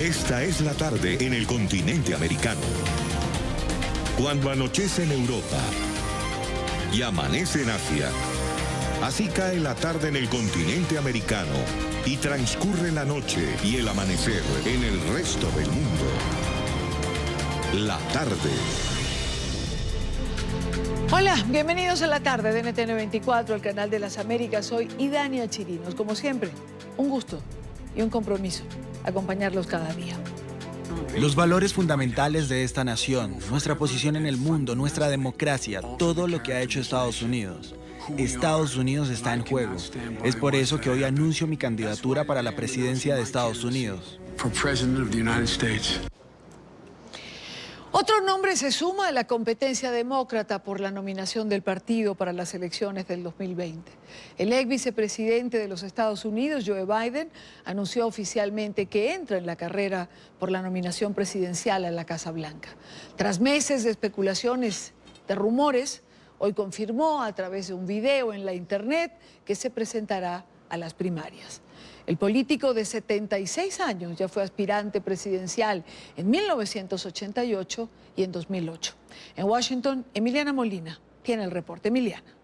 Esta es la tarde en el continente americano. Cuando anochece en Europa y amanece en Asia, así cae la tarde en el continente americano y transcurre la noche y el amanecer en el resto del mundo. La tarde. Hola, bienvenidos a la tarde de NTN 24, el canal de las Américas. Soy Idania Chirinos. Como siempre, un gusto y un compromiso acompañarlos cada día. Los valores fundamentales de esta nación, nuestra posición en el mundo, nuestra democracia, todo lo que ha hecho Estados Unidos. Estados Unidos está en juego. Es por eso que hoy anuncio mi candidatura para la presidencia de Estados Unidos. Otro nombre se suma a la competencia demócrata por la nominación del partido para las elecciones del 2020. El ex vicepresidente de los Estados Unidos, Joe Biden, anunció oficialmente que entra en la carrera por la nominación presidencial a la Casa Blanca. Tras meses de especulaciones, de rumores, hoy confirmó a través de un video en la internet que se presentará a las primarias. El político de 76 años ya fue aspirante presidencial en 1988 y en 2008. En Washington, Emiliana Molina tiene el reporte. Emiliana.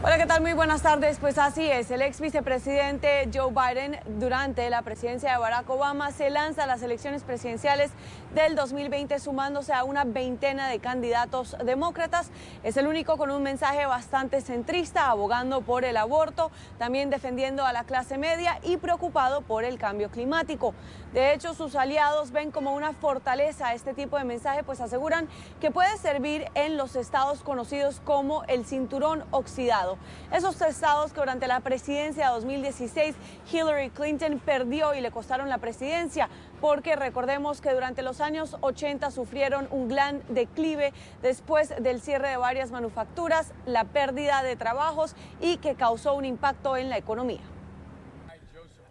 Hola, ¿qué tal? Muy buenas tardes. Pues así es, el ex vicepresidente Joe Biden, durante la presidencia de Barack Obama, se lanza a las elecciones presidenciales del 2020 sumándose a una veintena de candidatos demócratas. Es el único con un mensaje bastante centrista, abogando por el aborto, también defendiendo a la clase media y preocupado por el cambio climático. De hecho, sus aliados ven como una fortaleza este tipo de mensaje, pues aseguran que puede servir en los estados conocidos como el cinturón oxidado. Esos estados que durante la presidencia de 2016 Hillary Clinton perdió y le costaron la presidencia, porque recordemos que durante los años 80 sufrieron un gran declive después del cierre de varias manufacturas, la pérdida de trabajos y que causó un impacto en la economía.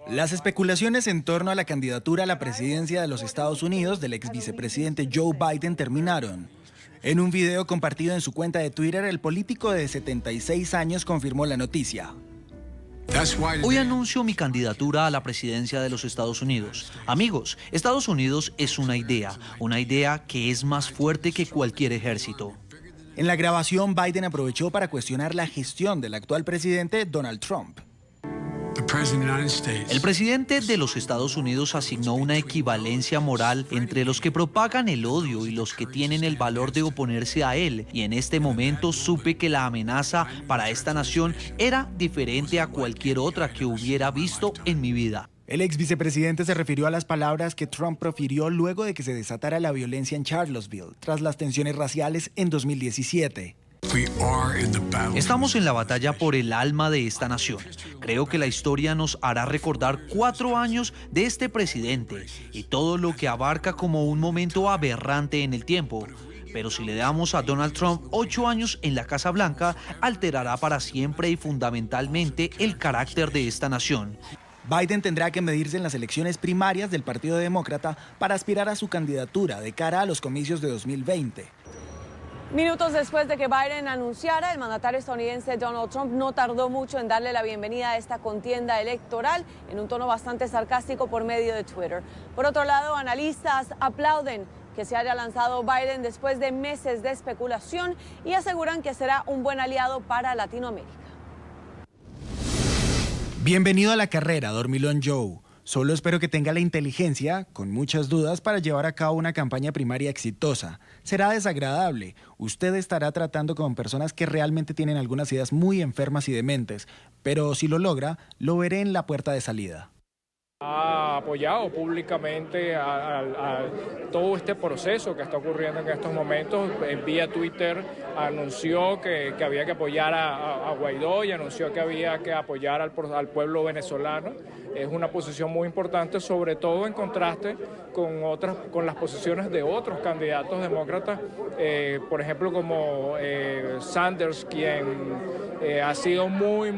Las especulaciones en torno a la candidatura a la presidencia de los Estados Unidos del ex vicepresidente Joe Biden terminaron. En un video compartido en su cuenta de Twitter, el político de 76 años confirmó la noticia. Hoy anuncio mi candidatura a la presidencia de los Estados Unidos. Amigos, Estados Unidos es una idea que es más fuerte que cualquier ejército. En la grabación, Biden aprovechó para cuestionar la gestión del actual presidente Donald Trump. El presidente de los Estados Unidos asignó una equivalencia moral entre los que propagan el odio y los que tienen el valor de oponerse a él, y en este momento supe que la amenaza para esta nación era diferente a cualquier otra que hubiera visto en mi vida. El ex vicepresidente se refirió a las palabras que Trump profirió luego de que se desatara la violencia en Charlottesville, tras las tensiones raciales en 2017. Estamos en la batalla por el alma de esta nación. Creo que la historia nos hará recordar 4 años de este presidente y todo lo que abarca como un momento aberrante en el tiempo. Pero si le damos a Donald Trump 8 años en la Casa Blanca, alterará para siempre y fundamentalmente el carácter de esta nación. Biden tendrá que medirse en las elecciones primarias del Partido Demócrata para aspirar a su candidatura de cara a los comicios de 2020. Minutos después de que Biden anunciara, el mandatario estadounidense Donald Trump no tardó mucho en darle la bienvenida a esta contienda electoral en un tono bastante sarcástico por medio de Twitter. Por otro lado, analistas aplauden que se haya lanzado Biden después de meses de especulación y aseguran que será un buen aliado para Latinoamérica. Bienvenido a la carrera, dormilón Joe. Solo espero que tenga la inteligencia, con muchas dudas, para llevar a cabo una campaña primaria exitosa. Será desagradable. Usted estará tratando con personas que realmente tienen algunas ideas muy enfermas y dementes, pero si lo logra, lo veré en la puerta de salida. Ha apoyado públicamente a todo este proceso que está ocurriendo en estos momentos. Vía Twitter anunció que había que apoyar a Guaidó y anunció que había que apoyar al pueblo venezolano. Es una posición muy importante, sobre todo en contraste con las posiciones de otros candidatos demócratas, por ejemplo como Sanders, quien ha sido muy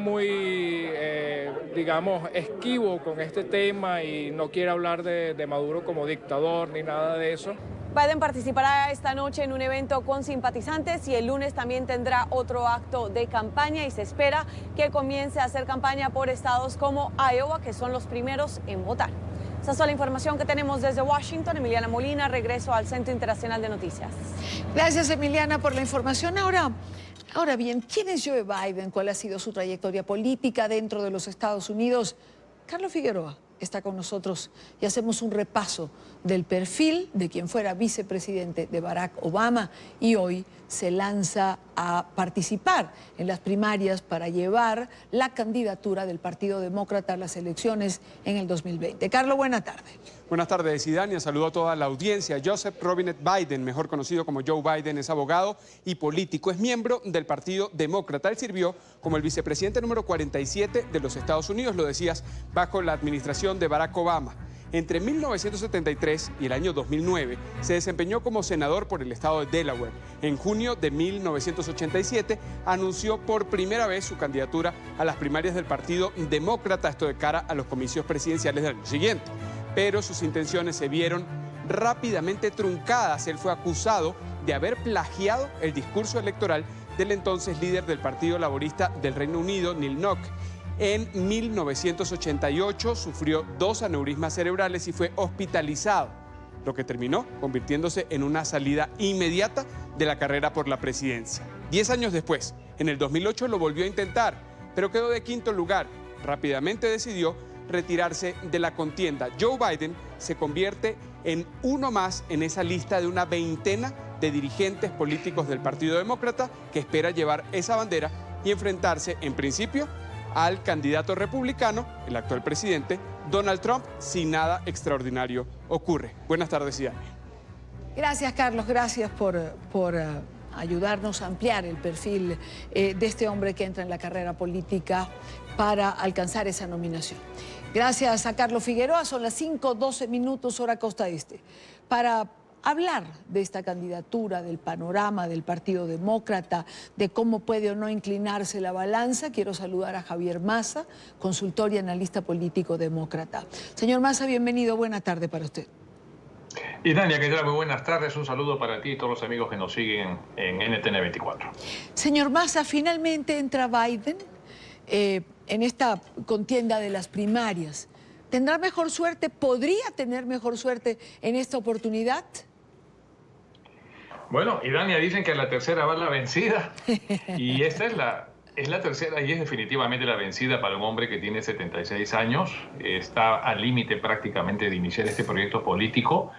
digamos, esquivo con este tema y no quiere hablar de Maduro como dictador ni nada de eso. Biden participará esta noche en un evento con simpatizantes y el lunes también tendrá otro acto de campaña y se espera que comience a hacer campaña por estados como Iowa, que son los primeros en votar. Esa es toda la información que tenemos desde Washington. Emiliana Molina, regreso al Centro Internacional de Noticias. Gracias, Emiliana, por la información. Ahora bien, ¿quién es Joe Biden? ¿Cuál ha sido su trayectoria política dentro de los Estados Unidos? Carlos Figueroa está con nosotros y hacemos un repaso del perfil de quien fuera vicepresidente de Barack Obama y hoy se lanza a participar en las primarias para llevar la candidatura del Partido Demócrata a las elecciones en el 2020. Carlos, buena tarde. Buenas tardes, Idania. Saludo a toda la audiencia. Joseph Robinette Biden, mejor conocido como Joe Biden, es abogado y político. Es miembro del Partido Demócrata. Él sirvió como el vicepresidente número 47 de los Estados Unidos, lo decías, bajo la administración de Barack Obama. Entre 1973 y el año 2009 se desempeñó como senador por el estado de Delaware. En junio de 1987 anunció por primera vez su candidatura a las primarias del Partido Demócrata, esto de cara a los comicios presidenciales del año siguiente. Pero sus intenciones se vieron rápidamente truncadas. Él fue acusado de haber plagiado el discurso electoral del entonces líder del Partido Laborista del Reino Unido, Neil Knock. En 1988 sufrió 2 aneurismas cerebrales y fue hospitalizado, lo que terminó convirtiéndose en una salida inmediata de la carrera por la presidencia. 10 años después, en el 2008 lo volvió a intentar, pero quedó de 5º lugar. Rápidamente decidió retirarse de la contienda. Joe Biden se convierte en uno más en esa lista de una veintena de dirigentes políticos del Partido Demócrata que espera llevar esa bandera y enfrentarse, en principio, al candidato republicano, el actual presidente, Donald Trump, si nada extraordinario ocurre. Buenas tardes, Idania. Gracias, Carlos. Gracias por ayudarnos a ampliar el perfil de este hombre que entra en la carrera política para alcanzar esa nominación. Gracias a Carlos Figueroa. Son las 5:12 minutos, hora Costa Este. Para hablar de esta candidatura, del panorama del Partido Demócrata, de cómo puede o no inclinarse la balanza, quiero saludar a Javier Massa, consultor y analista político demócrata. Señor Massa, bienvenido, buena tarde para usted. Idania, ¿qué tal? Muy buenas tardes, un saludo para ti y todos los amigos que nos siguen en NTN 24. Señor Massa, finalmente entra Biden en esta contienda de las primarias. ¿Tendrá mejor suerte? ¿Podría tener mejor suerte en esta oportunidad? Bueno, Idania, dicen que a la tercera va la vencida y esta es la tercera y es definitivamente la vencida para un hombre que tiene 76 años, está al límite prácticamente de iniciar este proyecto político.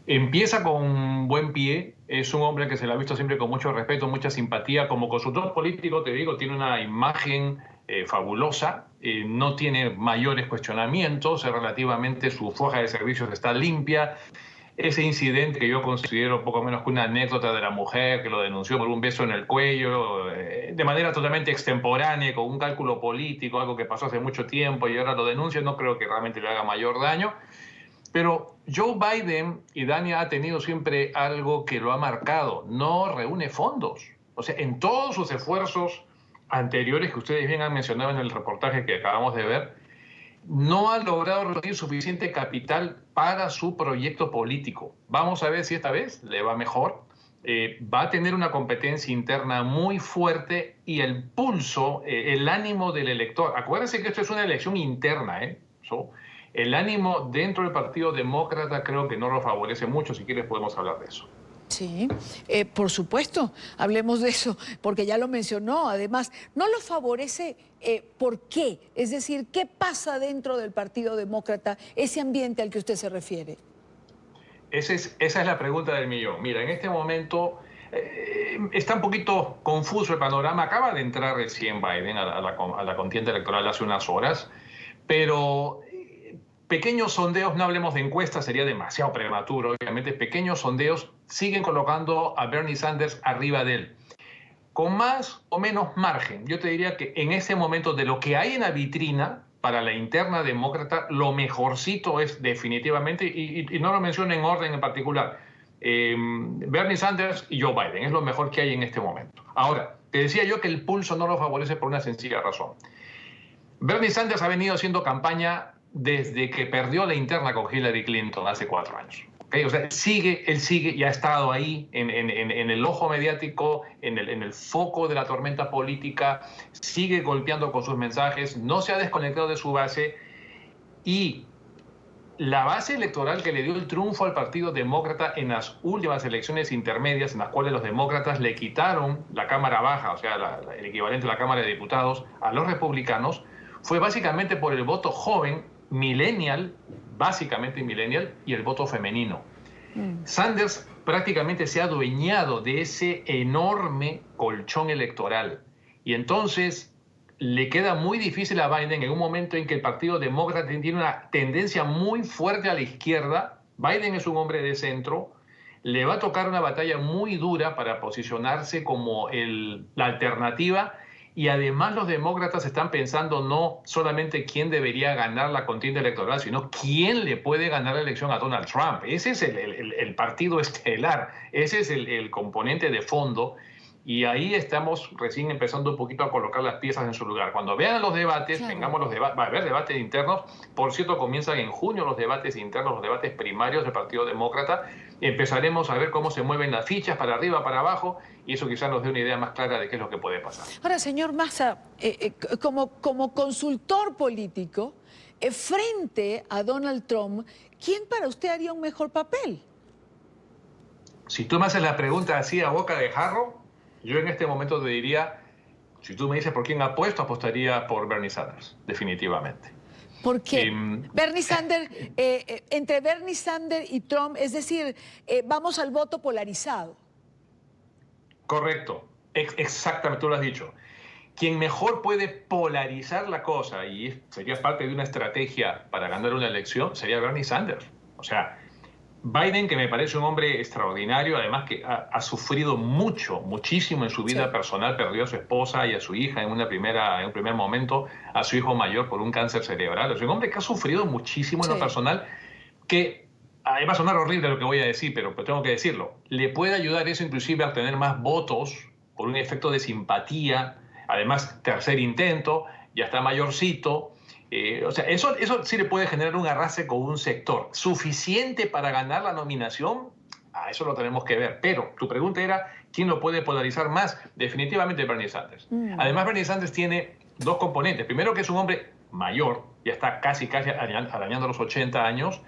Empieza con buen pie, es un hombre que se le ha visto siempre con mucho respeto, mucha simpatía. Como consultor político, te digo, tiene una imagen fabulosa, no tiene mayores cuestionamientos, relativamente su hoja de servicios está limpia. Ese incidente que yo considero poco menos que una anécdota de la mujer que lo denunció por un beso en el cuello, de manera totalmente extemporánea, con un cálculo político, algo que pasó hace mucho tiempo y ahora lo denuncia, no creo que realmente le haga mayor daño. Pero Joe Biden, y Dania, ha tenido siempre algo que lo ha marcado: no reúne fondos. O sea, en todos sus esfuerzos anteriores que ustedes bien han mencionado en el reportaje que acabamos de ver, no ha logrado reunir suficiente capital para su proyecto político. Vamos a ver si esta vez le va mejor. Va a tener una competencia interna muy fuerte y el pulso, el ánimo del elector. Acuérdense que esto es una elección interna, el ánimo dentro del Partido Demócrata creo que no lo favorece mucho. Si quieres podemos hablar de eso. Sí, por supuesto, hablemos de eso, porque ya lo mencionó. Además, no lo favorece, ¿por qué? Es decir, ¿qué pasa dentro del Partido Demócrata, ese ambiente al que usted se refiere? Esa es la pregunta del millón. Mira, en este momento está un poquito confuso el panorama. Acaba de entrar recién Biden a la contienda electoral hace unas horas, pero pequeños sondeos, no hablemos de encuestas, sería demasiado prematuro, obviamente. Pequeños sondeos siguen colocando a Bernie Sanders arriba de él, con más o menos margen. Yo te diría que en ese momento, de lo que hay en la vitrina para la interna demócrata, lo mejorcito es definitivamente, y no lo menciono en orden en particular, Bernie Sanders y Joe Biden, es lo mejor que hay en este momento. Ahora, te decía yo que el pulso no lo favorece por una sencilla razón. Bernie Sanders ha venido haciendo campaña desde que perdió la interna con Hillary Clinton hace 4 años. ¿Okay? O sea, él sigue y ha estado ahí en el ojo mediático, en el foco de la tormenta política, sigue golpeando con sus mensajes, no se ha desconectado de su base, y la base electoral que le dio el triunfo al Partido Demócrata en las últimas elecciones intermedias, en las cuales los demócratas le quitaron la Cámara Baja, o sea, el equivalente a la Cámara de Diputados, a los republicanos, fue básicamente por el voto joven, millennial, básicamente millennial, y el voto femenino. Sanders prácticamente se ha adueñado de ese enorme colchón electoral, y entonces le queda muy difícil a Biden en un momento en que el Partido Demócrata tiene una tendencia muy fuerte a la izquierda. Biden es un hombre de centro, le va a tocar una batalla muy dura para posicionarse como la alternativa. Y además los demócratas están pensando no solamente quién debería ganar la contienda electoral, sino quién le puede ganar la elección a Donald Trump. Ese es el partido estelar, ese es el componente de fondo. Y ahí estamos recién empezando un poquito a colocar las piezas en su lugar. Cuando vean los debates, claro, tengamos los debates, va a haber debates internos. Por cierto, comienzan en junio los debates internos, los debates primarios del Partido Demócrata. Empezaremos a ver cómo se mueven las fichas para arriba, para abajo, y eso quizás nos dé una idea más clara de qué es lo que puede pasar. Ahora, señor Massa, como consultor político, frente a Donald Trump, ¿quién para usted haría un mejor papel? Si tú me haces la pregunta así a boca de jarro, yo en este momento te diría, si tú me dices por quién apuesto, apostaría por Bernie Sanders, definitivamente. ¿Por qué? Bernie Sanders, entre Bernie Sanders y Trump, es decir, vamos al voto polarizado. Correcto, exactamente, tú lo has dicho. Quien mejor puede polarizar la cosa, y sería parte de una estrategia para ganar una elección, sería Bernie Sanders. O sea, Biden, que me parece un hombre extraordinario, además que ha sufrido muchísimo en su vida personal, perdió a su esposa y a su hija en un primer momento, a su hijo mayor por un cáncer cerebral. Es un hombre que ha sufrido muchísimo en lo personal, que va a sonar horrible lo que voy a decir, pero tengo que decirlo. Le puede ayudar eso inclusive a obtener más votos por un efecto de simpatía, además tercer intento, ya está mayorcito. O sea, eso sí le puede generar un arrastre con un sector. ¿Suficiente para ganar la nominación? Eso lo tenemos que ver. Pero tu pregunta era, ¿quién lo puede polarizar más? Definitivamente Bernie Sanders. Además, Bernie Sanders tiene dos componentes. Primero, que es un hombre mayor, ya está casi arañando los 80 años,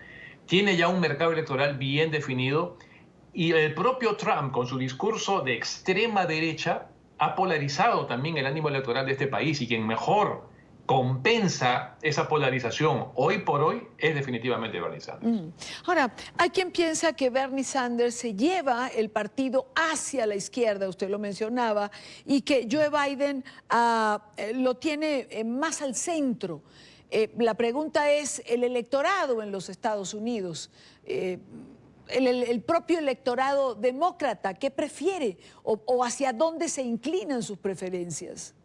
tiene ya un mercado electoral bien definido, y el propio Trump, con su discurso de extrema derecha, ha polarizado también el ánimo electoral de este país, y quien mejor compensa esa polarización hoy por hoy es definitivamente Bernie Sanders. Ahora, hay quien piensa que Bernie Sanders se lleva el partido hacia la izquierda, usted lo mencionaba, y que Joe Biden lo tiene más al centro. La pregunta es, el electorado en los Estados Unidos, el propio electorado demócrata, ¿qué prefiere? ¿O hacia dónde se inclinan sus preferencias?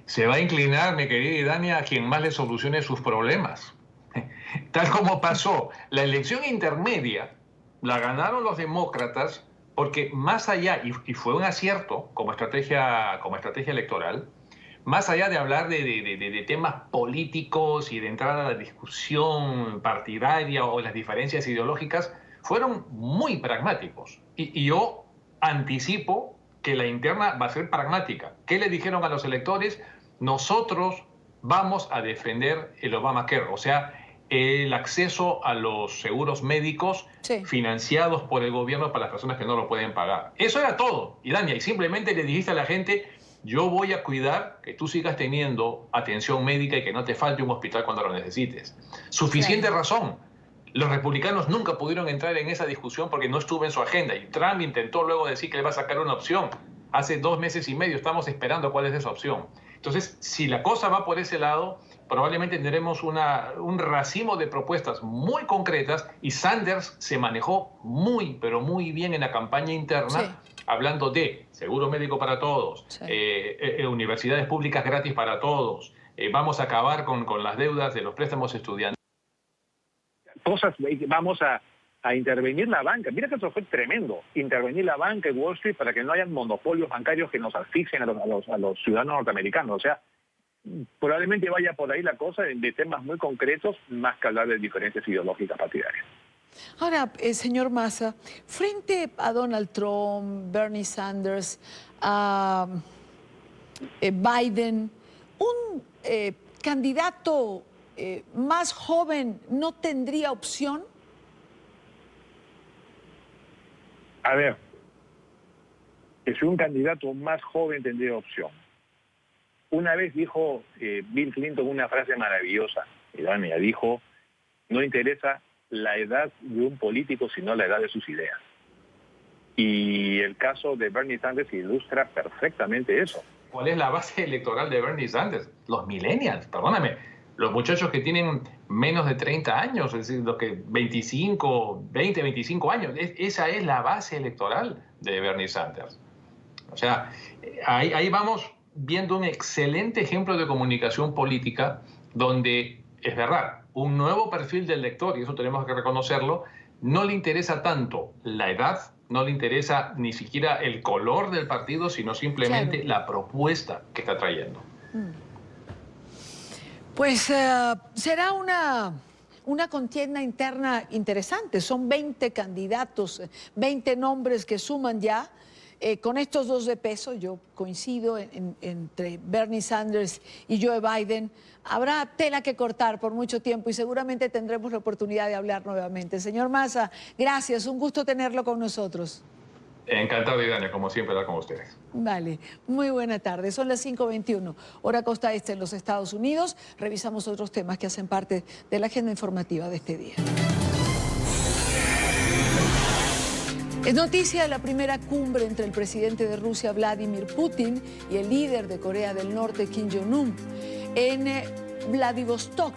Se va a inclinar, mi querida Idania, a quien más le solucione sus problemas. Tal como pasó, la elección intermedia la ganaron los demócratas porque más allá, y fue un acierto como estrategia electoral, más allá de hablar de temas políticos y de entrar a la discusión partidaria o las diferencias ideológicas, fueron muy pragmáticos. Y yo anticipo que la interna va a ser pragmática. ¿Qué le dijeron a los electores? Nosotros vamos a defender el Obamacare, o sea, el acceso a los seguros médicos financiados por el gobierno para las personas que no lo pueden pagar. Eso era todo, Idania, y simplemente le dijiste a la gente, yo voy a cuidar que tú sigas teniendo atención médica y que no te falte un hospital cuando lo necesites. Suficiente razón. Los republicanos nunca pudieron entrar en esa discusión porque no estuvo en su agenda, y Trump intentó luego decir que le va a sacar una opción. Hace 2 meses y medio estamos esperando cuál es esa opción. Entonces, si la cosa va por ese lado, probablemente tendremos un racimo de propuestas muy concretas, y Sanders se manejó pero muy bien en la campaña interna, hablando de seguro médico para todos, universidades públicas gratis para todos, vamos a acabar con las deudas de los préstamos estudiantiles. Vamos a intervenir la banca. Mira que eso fue tremendo, intervenir la banca y Wall Street para que no haya monopolios bancarios que nos asfixien a los ciudadanos norteamericanos. O sea, probablemente vaya por ahí la cosa de temas muy concretos, más que hablar de diferencias ideológicas partidarias. Ahora, señor Massa, frente a Donald Trump, Bernie Sanders, a Biden, un candidato más joven no tendría opción. A ver, que si un candidato más joven tendría opción. Una vez dijo Bill Clinton una frase maravillosa, Idania, dijo, no interesa la edad de un político, sino la edad de sus ideas. Y el caso de Bernie Sanders ilustra perfectamente eso. ¿Cuál es la base electoral de Bernie Sanders? Los millennials, perdóname. Los muchachos que tienen menos de 30 años, es decir, los que 20, 25 años. Esa es la base electoral de Bernie Sanders. O sea, ahí vamos viendo un excelente ejemplo de comunicación política donde, es verdad, un nuevo perfil del lector, y eso tenemos que reconocerlo, no le interesa tanto la edad, no le interesa ni siquiera el color del partido, sino simplemente la propuesta que está trayendo. Pues será una contienda interna interesante. Son 20 candidatos, 20 nombres que suman ya. Con estos dos de peso, yo coincido entre Bernie Sanders y Joe Biden. Habrá tela que cortar por mucho tiempo y seguramente tendremos la oportunidad de hablar nuevamente. Señor Massa, gracias, un gusto tenerlo con nosotros. Encantado, Idania, como siempre, estar con ustedes. Vale, muy buena tarde. Son las 5:21, hora costa este en los Estados Unidos. Revisamos otros temas que hacen parte de la agenda informativa de este día. Es noticia la primera cumbre entre el presidente de Rusia, Vladimir Putin, y el líder de Corea del Norte, Kim Jong-un. En Vladivostok,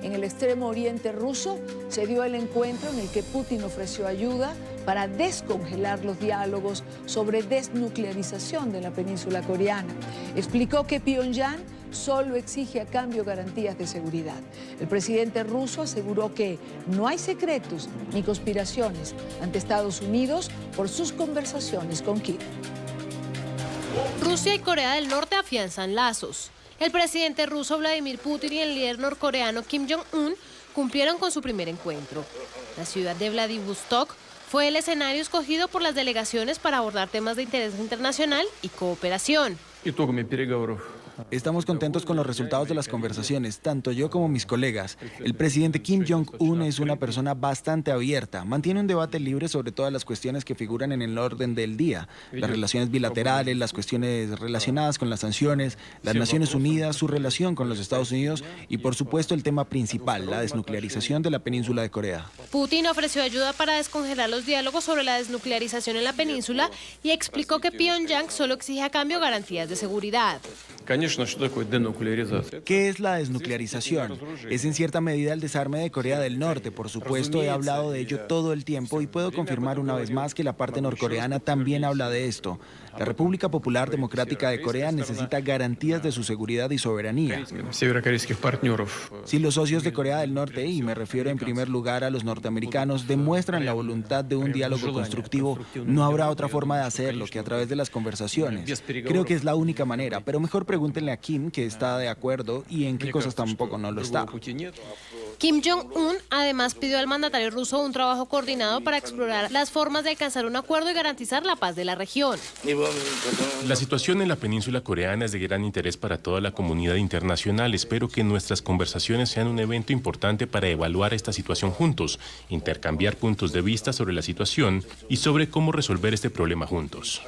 en el extremo oriente ruso, se dio el encuentro en el que Putin ofreció ayuda para descongelar los diálogos sobre desnuclearización de la península coreana. Explicó que Pyongyang solo exige a cambio garantías de seguridad. El presidente ruso aseguró que no hay secretos ni conspiraciones ante Estados Unidos por sus conversaciones con Kim. Rusia y Corea del Norte afianzan lazos. El presidente ruso Vladimir Putin y el líder norcoreano Kim Jong-un cumplieron con su primer encuentro. La ciudad de Vladivostok fue el escenario escogido por las delegaciones para abordar temas de interés internacional y cooperación. Estamos contentos con los resultados de las conversaciones, tanto yo como mis colegas. El presidente Kim Jong-un es una persona bastante abierta, mantiene un debate libre sobre todas las cuestiones que figuran en el orden del día, las relaciones bilaterales, las cuestiones relacionadas con las sanciones, las Naciones Unidas, su relación con los Estados Unidos y, por supuesto, el tema principal, la desnuclearización de la península de Corea. Putin ofreció ayuda para descongelar los diálogos sobre la desnuclearización en la península y explicó que Pyongyang solo exige a cambio garantías de seguridad. ¿Qué es la desnuclearización? Es en cierta medida el desarme de Corea del Norte. Por supuesto, he hablado de ello todo el tiempo y puedo confirmar una vez más que la parte norcoreana también habla de esto. La República Popular Democrática de Corea necesita garantías de su seguridad y soberanía. Si los socios de Corea del Norte, y me refiero en primer lugar a los norteamericanos, demuestran la voluntad de un diálogo constructivo, no habrá otra forma de hacerlo que a través de las conversaciones. Creo que es la única manera, pero mejor pregúntenle a Kim, que está de acuerdo, y en qué cosas tampoco no lo está. Kim Jong-un además pidió al mandatario ruso un trabajo coordinado para explorar las formas de alcanzar un acuerdo y garantizar la paz de la región. La situación en la península coreana es de gran interés para toda la comunidad internacional. Espero que nuestras conversaciones sean un evento importante para evaluar esta situación juntos, intercambiar puntos de vista sobre la situación y sobre cómo resolver este problema juntos.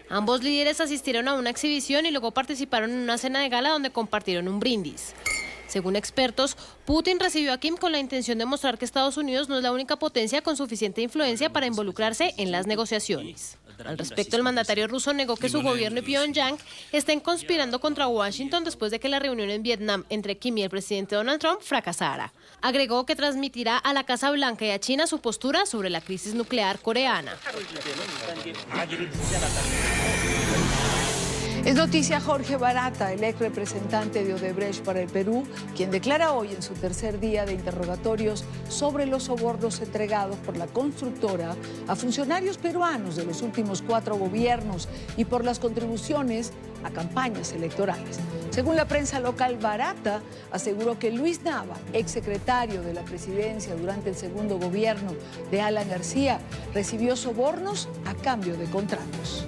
Ambos líderes asistieron a una exhibición y luego participaron en una cena de gala donde compartieron un brindis. Según expertos, Putin recibió a Kim con la intención de mostrar que Estados Unidos no es la única potencia con suficiente influencia para involucrarse en las negociaciones. Al respecto, el mandatario ruso negó que su gobierno y Pyongyang estén conspirando contra Washington después de que la reunión en Vietnam entre Kim y el presidente Donald Trump fracasara. Agregó que transmitirá a la Casa Blanca y a China su postura sobre la crisis nuclear coreana. Es noticia Jorge Barata, el ex representante de Odebrecht para el Perú, quien declara hoy en su tercer día de interrogatorios sobre los sobornos entregados por la constructora a funcionarios peruanos de los últimos 4 gobiernos y por las contribuciones a campañas electorales. Según la prensa local, Barata aseguró que Luis Nava, exsecretario de la presidencia durante el segundo gobierno de Alan García, recibió sobornos a cambio de contratos.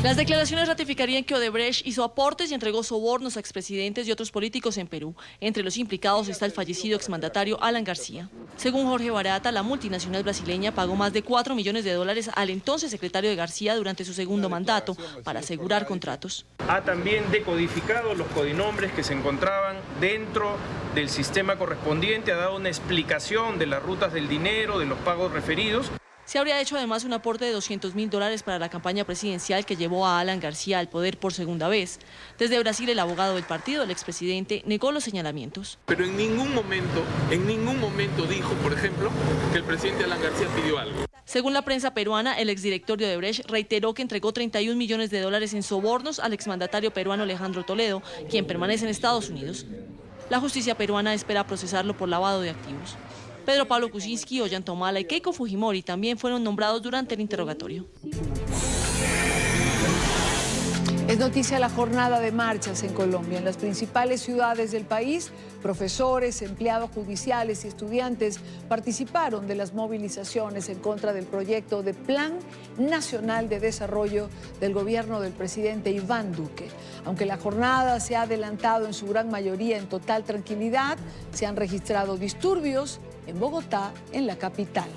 Las declaraciones ratificarían que Odebrecht hizo aportes y entregó sobornos a expresidentes y otros políticos en Perú. Entre los implicados está el fallecido exmandatario Alan García. Según Jorge Barata, la multinacional brasileña pagó más de $4 millones al entonces secretario de García durante su segundo mandato para asegurar contratos. Ha también decodificado los codinombres que se encontraban dentro del sistema correspondiente, ha dado una explicación de las rutas del dinero, de los pagos referidos. Se habría hecho además un aporte de $200.000 para la campaña presidencial que llevó a Alan García al poder por segunda vez. Desde Brasil, el abogado del partido, el expresidente, negó los señalamientos. Pero en ningún momento dijo, por ejemplo, que el presidente Alan García pidió algo. Según la prensa peruana, el exdirector de Odebrecht reiteró que entregó $31 millones en sobornos al exmandatario peruano Alejandro Toledo, quien permanece en Estados Unidos. La justicia peruana espera procesarlo por lavado de activos. Pedro Pablo Kuczynski, Ollanta Humala y Keiko Fujimori también fueron nombrados durante el interrogatorio. Es noticia la jornada de marchas en Colombia. En las principales ciudades del país, profesores, empleados judiciales y estudiantes participaron de las movilizaciones en contra del proyecto de Plan Nacional de Desarrollo del gobierno del presidente Iván Duque. Aunque la jornada se ha adelantado en su gran mayoría en total tranquilidad, se han registrado disturbios en Bogotá, en la capital.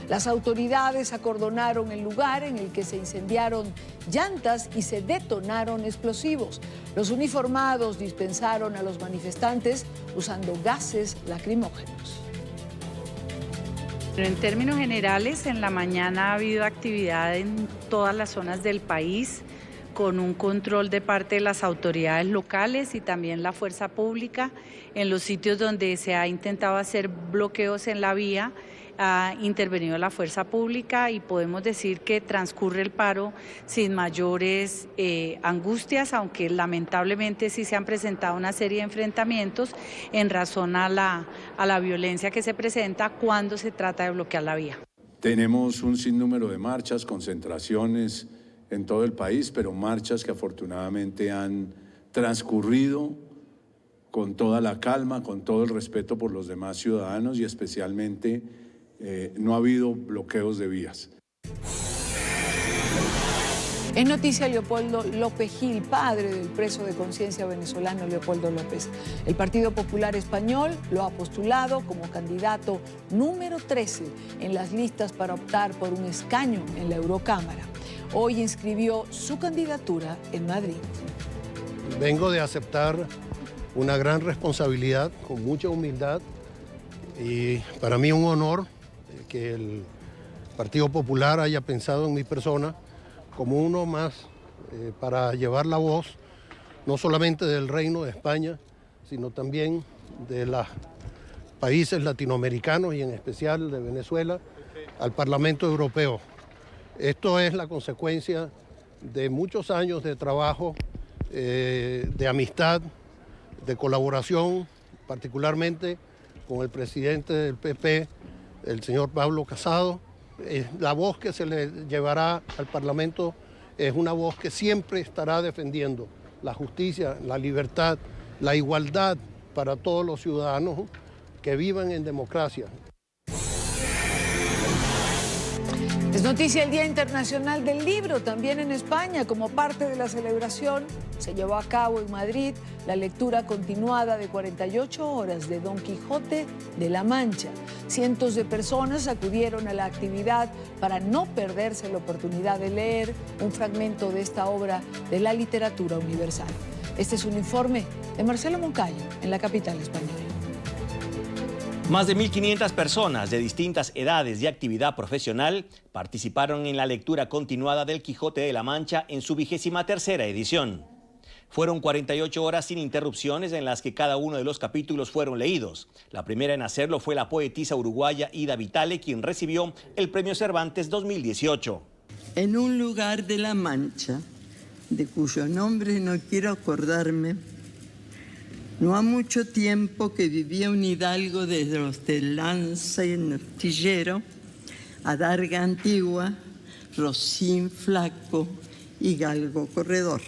Las autoridades acordonaron el lugar en el que se incendiaron llantas y se detonaron explosivos. Los uniformados dispensaron a los manifestantes usando gases lacrimógenos. En términos generales, en la mañana ha habido actividad en todas las zonas del país, con un control de parte de las autoridades locales y también la fuerza pública. En los sitios donde se ha intentado hacer bloqueos en la vía, ha intervenido la fuerza pública y podemos decir que transcurre el paro sin mayores angustias, aunque lamentablemente sí se han presentado una serie de enfrentamientos en razón a la violencia que se presenta cuando se trata de bloquear la vía. Tenemos un sinnúmero de marchas, concentraciones en todo el país, pero marchas que afortunadamente han transcurrido con toda la calma, con todo el respeto por los demás ciudadanos y especialmente no ha habido bloqueos de vías. Es noticia Leopoldo López Gil, padre del preso de conciencia venezolano Leopoldo López. El Partido Popular Español lo ha postulado como candidato número 13 en las listas para optar por un escaño en la Eurocámara. Hoy inscribió su candidatura en Madrid. Vengo de aceptar una gran responsabilidad con mucha humildad y para mí un honor que el Partido Popular haya pensado en mi persona como uno más para llevar la voz no solamente del Reino de España, sino también de los países latinoamericanos y en especial de Venezuela al Parlamento Europeo. Esto es la consecuencia de muchos años de trabajo, de amistad, de colaboración, particularmente con el presidente del PP, el señor Pablo Casado. La voz que se le llevará al Parlamento es una voz que siempre estará defendiendo la justicia, la libertad, la igualdad para todos los ciudadanos que vivan en democracia. Es noticia el Día Internacional del Libro, también en España. Como parte de la celebración, se llevó a cabo en Madrid la lectura continuada de 48 horas de Don Quijote de la Mancha. Cientos de personas acudieron a la actividad para no perderse la oportunidad de leer un fragmento de esta obra de la literatura universal. Este es un informe de Marcelo Moncayo en la capital española. Más de 1.500 personas de distintas edades y actividad profesional participaron en la lectura continuada del Quijote de la Mancha en su 23ª edición. Fueron 48 horas sin interrupciones en las que cada uno de los capítulos fueron leídos. La primera en hacerlo fue la poetisa uruguaya Ida Vitale, quien recibió el Premio Cervantes 2018. En un lugar de la Mancha de cuyo nombre no quiero acordarme, no ha mucho tiempo que vivía un hidalgo desde los de Lanza y Astillero, Adarga Antigua, Rocín Flaco y Galgo Corredor.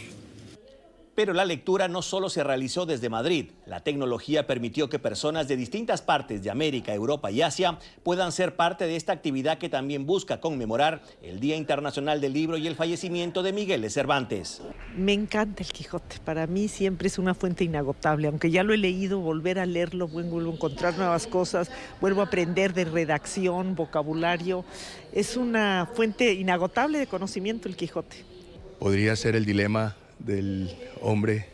Pero la lectura no solo se realizó desde Madrid. La tecnología permitió que personas de distintas partes de América, Europa y Asia puedan ser parte de esta actividad que también busca conmemorar el Día Internacional del Libro y el fallecimiento de Miguel de Cervantes. Me encanta el Quijote, para mí siempre es una fuente inagotable, aunque ya lo he leído, volver a leerlo, vuelvo a encontrar nuevas cosas, vuelvo a aprender de redacción, vocabulario, es una fuente inagotable de conocimiento el Quijote. Podría ser el dilema del hombre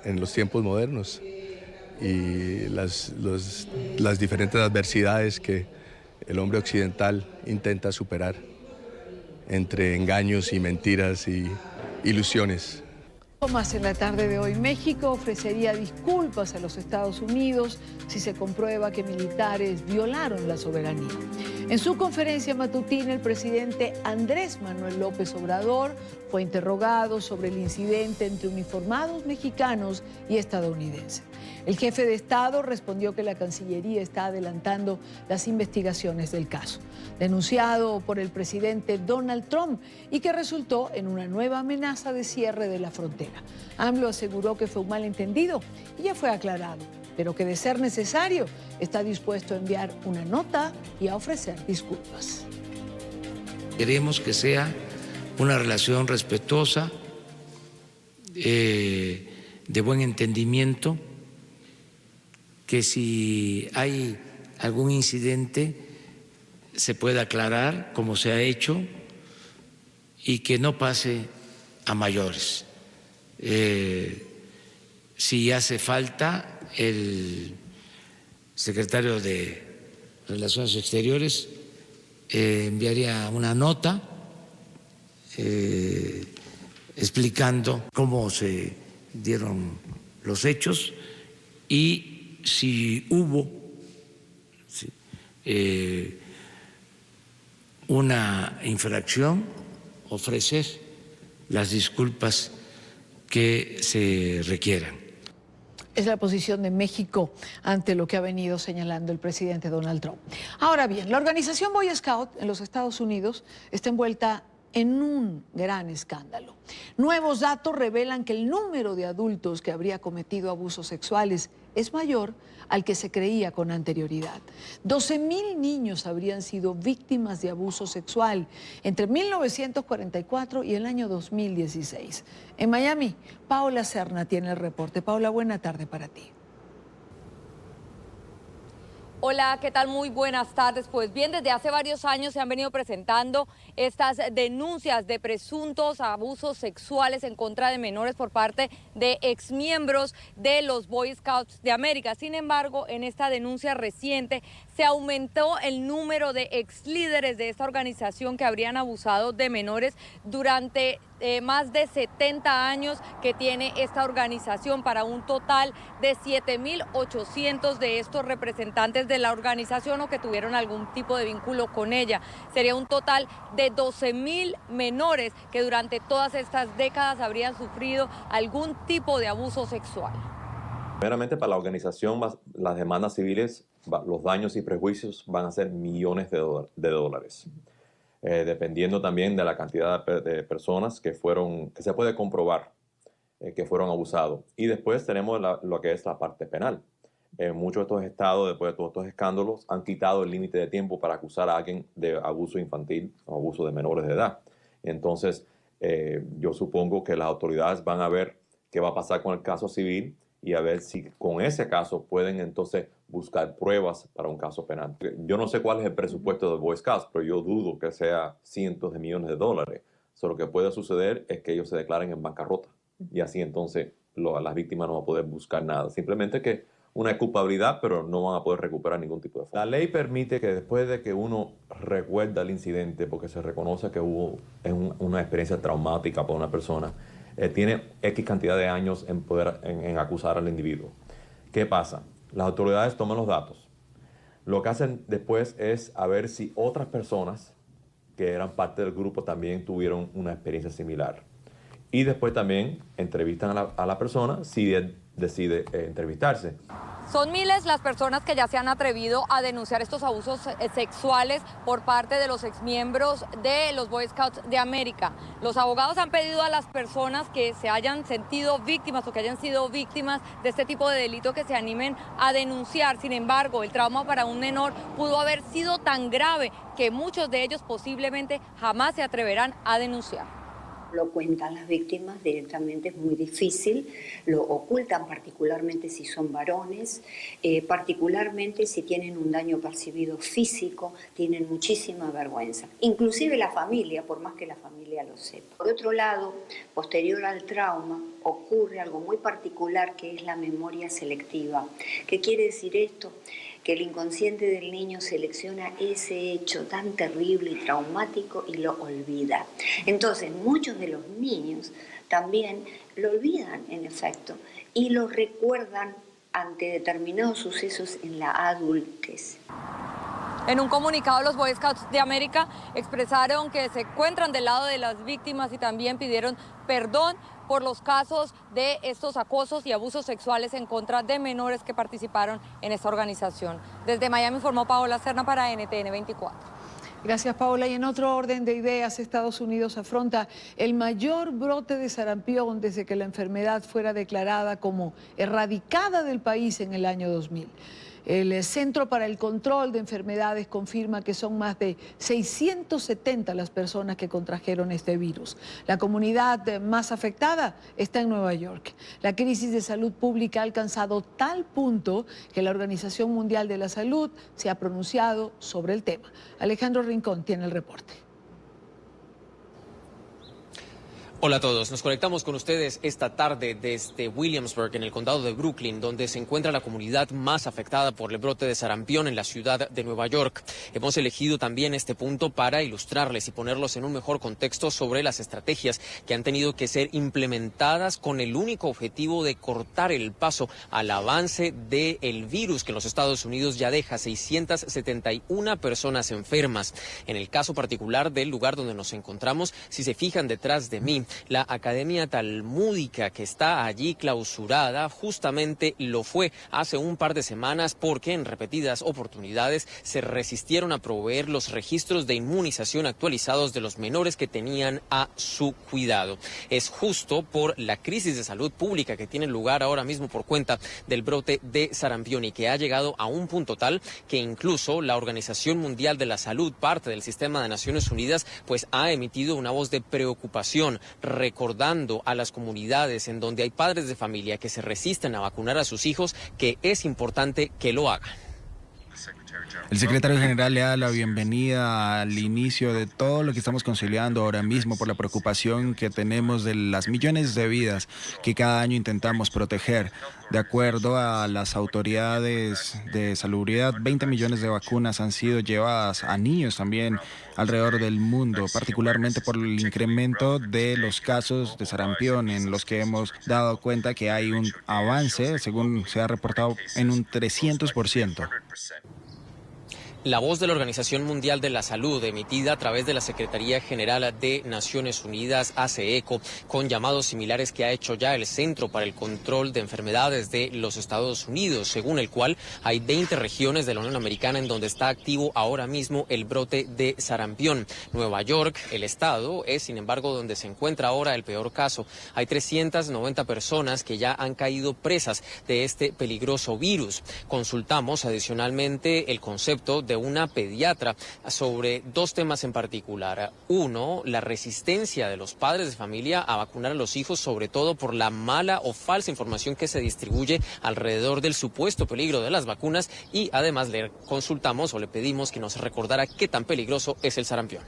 en los tiempos modernos y las diferentes adversidades que el hombre occidental intenta superar entre engaños y mentiras y ilusiones. Más en la tarde de hoy, México ofrecería disculpas a los Estados Unidos si se comprueba que militares violaron la soberanía. En su conferencia matutina, el presidente Andrés Manuel López Obrador fue interrogado sobre el incidente entre uniformados mexicanos y estadounidenses. El jefe de Estado respondió que la Cancillería está adelantando las investigaciones del caso, denunciado por el presidente Donald Trump y que resultó en una nueva amenaza de cierre de la frontera. AMLO aseguró que fue un malentendido y ya fue aclarado, pero que de ser necesario está dispuesto a enviar una nota y a ofrecer disculpas. Queremos que sea una relación respetuosa, de buen entendimiento, que si hay algún incidente se pueda aclarar como se ha hecho y que no pase a mayores. Si hace falta, el secretario de Relaciones Exteriores enviaría una nota explicando cómo se dieron los hechos y si hubo una infracción, ofrecer las disculpas que se requieran. Es la posición de México ante lo que ha venido señalando el presidente Donald Trump. Ahora bien, la organización Boy Scout en los Estados Unidos está envuelta en un gran escándalo. Nuevos datos revelan que el número de adultos que habría cometido abusos sexuales es mayor al que se creía con anterioridad. 12,000 niños habrían sido víctimas de abuso sexual entre 1944 y el año 2016. En Miami, Paola Serna tiene el reporte. Paola, buena tarde para ti. Hola, ¿qué tal? Muy buenas tardes. Pues bien, desde hace varios años se han venido presentando estas denuncias de presuntos abusos sexuales en contra de menores por parte de exmiembros de los Boy Scouts de América. Sin embargo, en esta denuncia reciente se aumentó el número de exlíderes de esta organización que habrían abusado de menores durante más de 70 años que tiene esta organización, para un total de 7,800 de estos representantes de la organización o que tuvieron algún tipo de vínculo con ella. Sería un total de 12,000 menores que durante todas estas décadas habrían sufrido algún tipo de abuso sexual. Primeramente, para la organización, las demandas civiles, los daños y prejuicios van a ser millones de dólares. Dependiendo también de la cantidad de personas que se puede comprobar que fueron abusados. Y después tenemos lo que es la parte penal. Muchos de estos estados, después de todos estos escándalos, han quitado el límite de tiempo para acusar a alguien de abuso infantil o abuso de menores de edad. Entonces, yo supongo que las autoridades van a ver qué va a pasar con el caso civil y a ver si con ese caso pueden entonces buscar pruebas para un caso penal. Yo no sé cuál es el presupuesto de Boy Scouts, pero yo dudo que sea cientos de millones de dólares. Lo que puede suceder es que ellos se declaren en bancarrota y así entonces las víctimas no van a poder buscar nada. Simplemente que una culpabilidad, pero no van a poder recuperar ningún tipo de fondo. La ley permite que después de que uno recuerda el incidente, porque se reconoce que hubo una experiencia traumática para una persona, tiene X cantidad de años en acusar al individuo. ¿Qué pasa? Las autoridades toman los datos. Lo que hacen después es a ver si otras personas que eran parte del grupo también tuvieron una experiencia similar. y después también entrevistan a la persona si decide entrevistarse. Son miles las personas que ya se han atrevido a denunciar estos abusos sexuales por parte de los exmiembros de los Boy Scouts de América. Los abogados han pedido a las personas que se hayan sentido víctimas o que hayan sido víctimas de este tipo de delito que se animen a denunciar. Sin embargo, el trauma para un menor pudo haber sido tan grave que muchos de ellos posiblemente jamás se atreverán a denunciar. Lo cuentan las víctimas directamente, es muy difícil, lo ocultan particularmente si son varones, particularmente si tienen un daño percibido físico, tienen muchísima vergüenza. Inclusive la familia, por más que la familia lo sepa. Por otro lado, posterior al trauma, ocurre algo muy particular que es la memoria selectiva. ¿Qué quiere decir esto? Que el inconsciente del niño selecciona ese hecho tan terrible y traumático y lo olvida. Entonces, muchos de los niños también lo olvidan, en efecto, y lo recuerdan ante determinados sucesos en la adultez. En un comunicado, los Boy Scouts de América expresaron que se encuentran del lado de las víctimas y también pidieron perdón por los casos de estos acosos y abusos sexuales en contra de menores que participaron en esta organización. Desde Miami informó Paola Serna para NTN 24. Gracias, Paola. Y en otro orden de ideas, Estados Unidos afronta el mayor brote de sarampión desde que la enfermedad fuera declarada como erradicada del país en el año 2000. El Centro para el Control de Enfermedades confirma que son más de 670 las personas que contrajeron este virus. La comunidad más afectada está en Nueva York. La crisis de salud pública ha alcanzado tal punto que la Organización Mundial de la Salud se ha pronunciado sobre el tema. Alejandro Rincón tiene el reporte. Hola a todos, nos conectamos con ustedes esta tarde desde Williamsburg, en el condado de Brooklyn, donde se encuentra la comunidad más afectada por el brote de sarampión en la ciudad de Nueva York. Hemos elegido también este punto para ilustrarles y ponerlos en un mejor contexto sobre las estrategias que han tenido que ser implementadas con el único objetivo de cortar el paso al avance del virus que en los Estados Unidos ya deja 671 personas enfermas. En el caso particular del lugar donde nos encontramos, si se fijan detrás de mí, la Academia Talmúdica que está allí clausurada justamente lo fue hace un par de semanas porque en repetidas oportunidades se resistieron a proveer los registros de inmunización actualizados de los menores que tenían a su cuidado. Es justo por la crisis de salud pública que tiene lugar ahora mismo por cuenta del brote de sarampión y que ha llegado a un punto tal que incluso la Organización Mundial de la Salud, parte del sistema de Naciones Unidas, pues ha emitido una voz de preocupación, recordando a las comunidades en donde hay padres de familia que se resisten a vacunar a sus hijos que es importante que lo hagan. El secretario general le da la bienvenida al inicio de todo lo que estamos conciliando ahora mismo por la preocupación que tenemos de las millones de vidas que cada año intentamos proteger. De acuerdo a las autoridades de salubridad, 20 millones de vacunas han sido llevadas a niños también alrededor del mundo, particularmente por el incremento de los casos de sarampión, en los que hemos dado cuenta que hay un avance, según se ha reportado, en un 300%. La voz de la Organización Mundial de la Salud, emitida a través de la Secretaría General de Naciones Unidas, hace eco con llamados similares que ha hecho ya el Centro para el Control de Enfermedades de los Estados Unidos, según el cual hay 20 regiones de la Unión Americana en donde está activo ahora mismo el brote de sarampión. Nueva York, el estado, es sin embargo donde se encuentra ahora el peor caso. Hay 390 personas que ya han caído presas de este peligroso virus. Consultamos adicionalmente el concepto de una pediatra sobre dos temas en particular. Uno, la resistencia de los padres de familia a vacunar a los hijos, sobre todo por la mala o falsa información que se distribuye alrededor del supuesto peligro de las vacunas, y además le consultamos o le pedimos que nos recordara qué tan peligroso es el sarampión.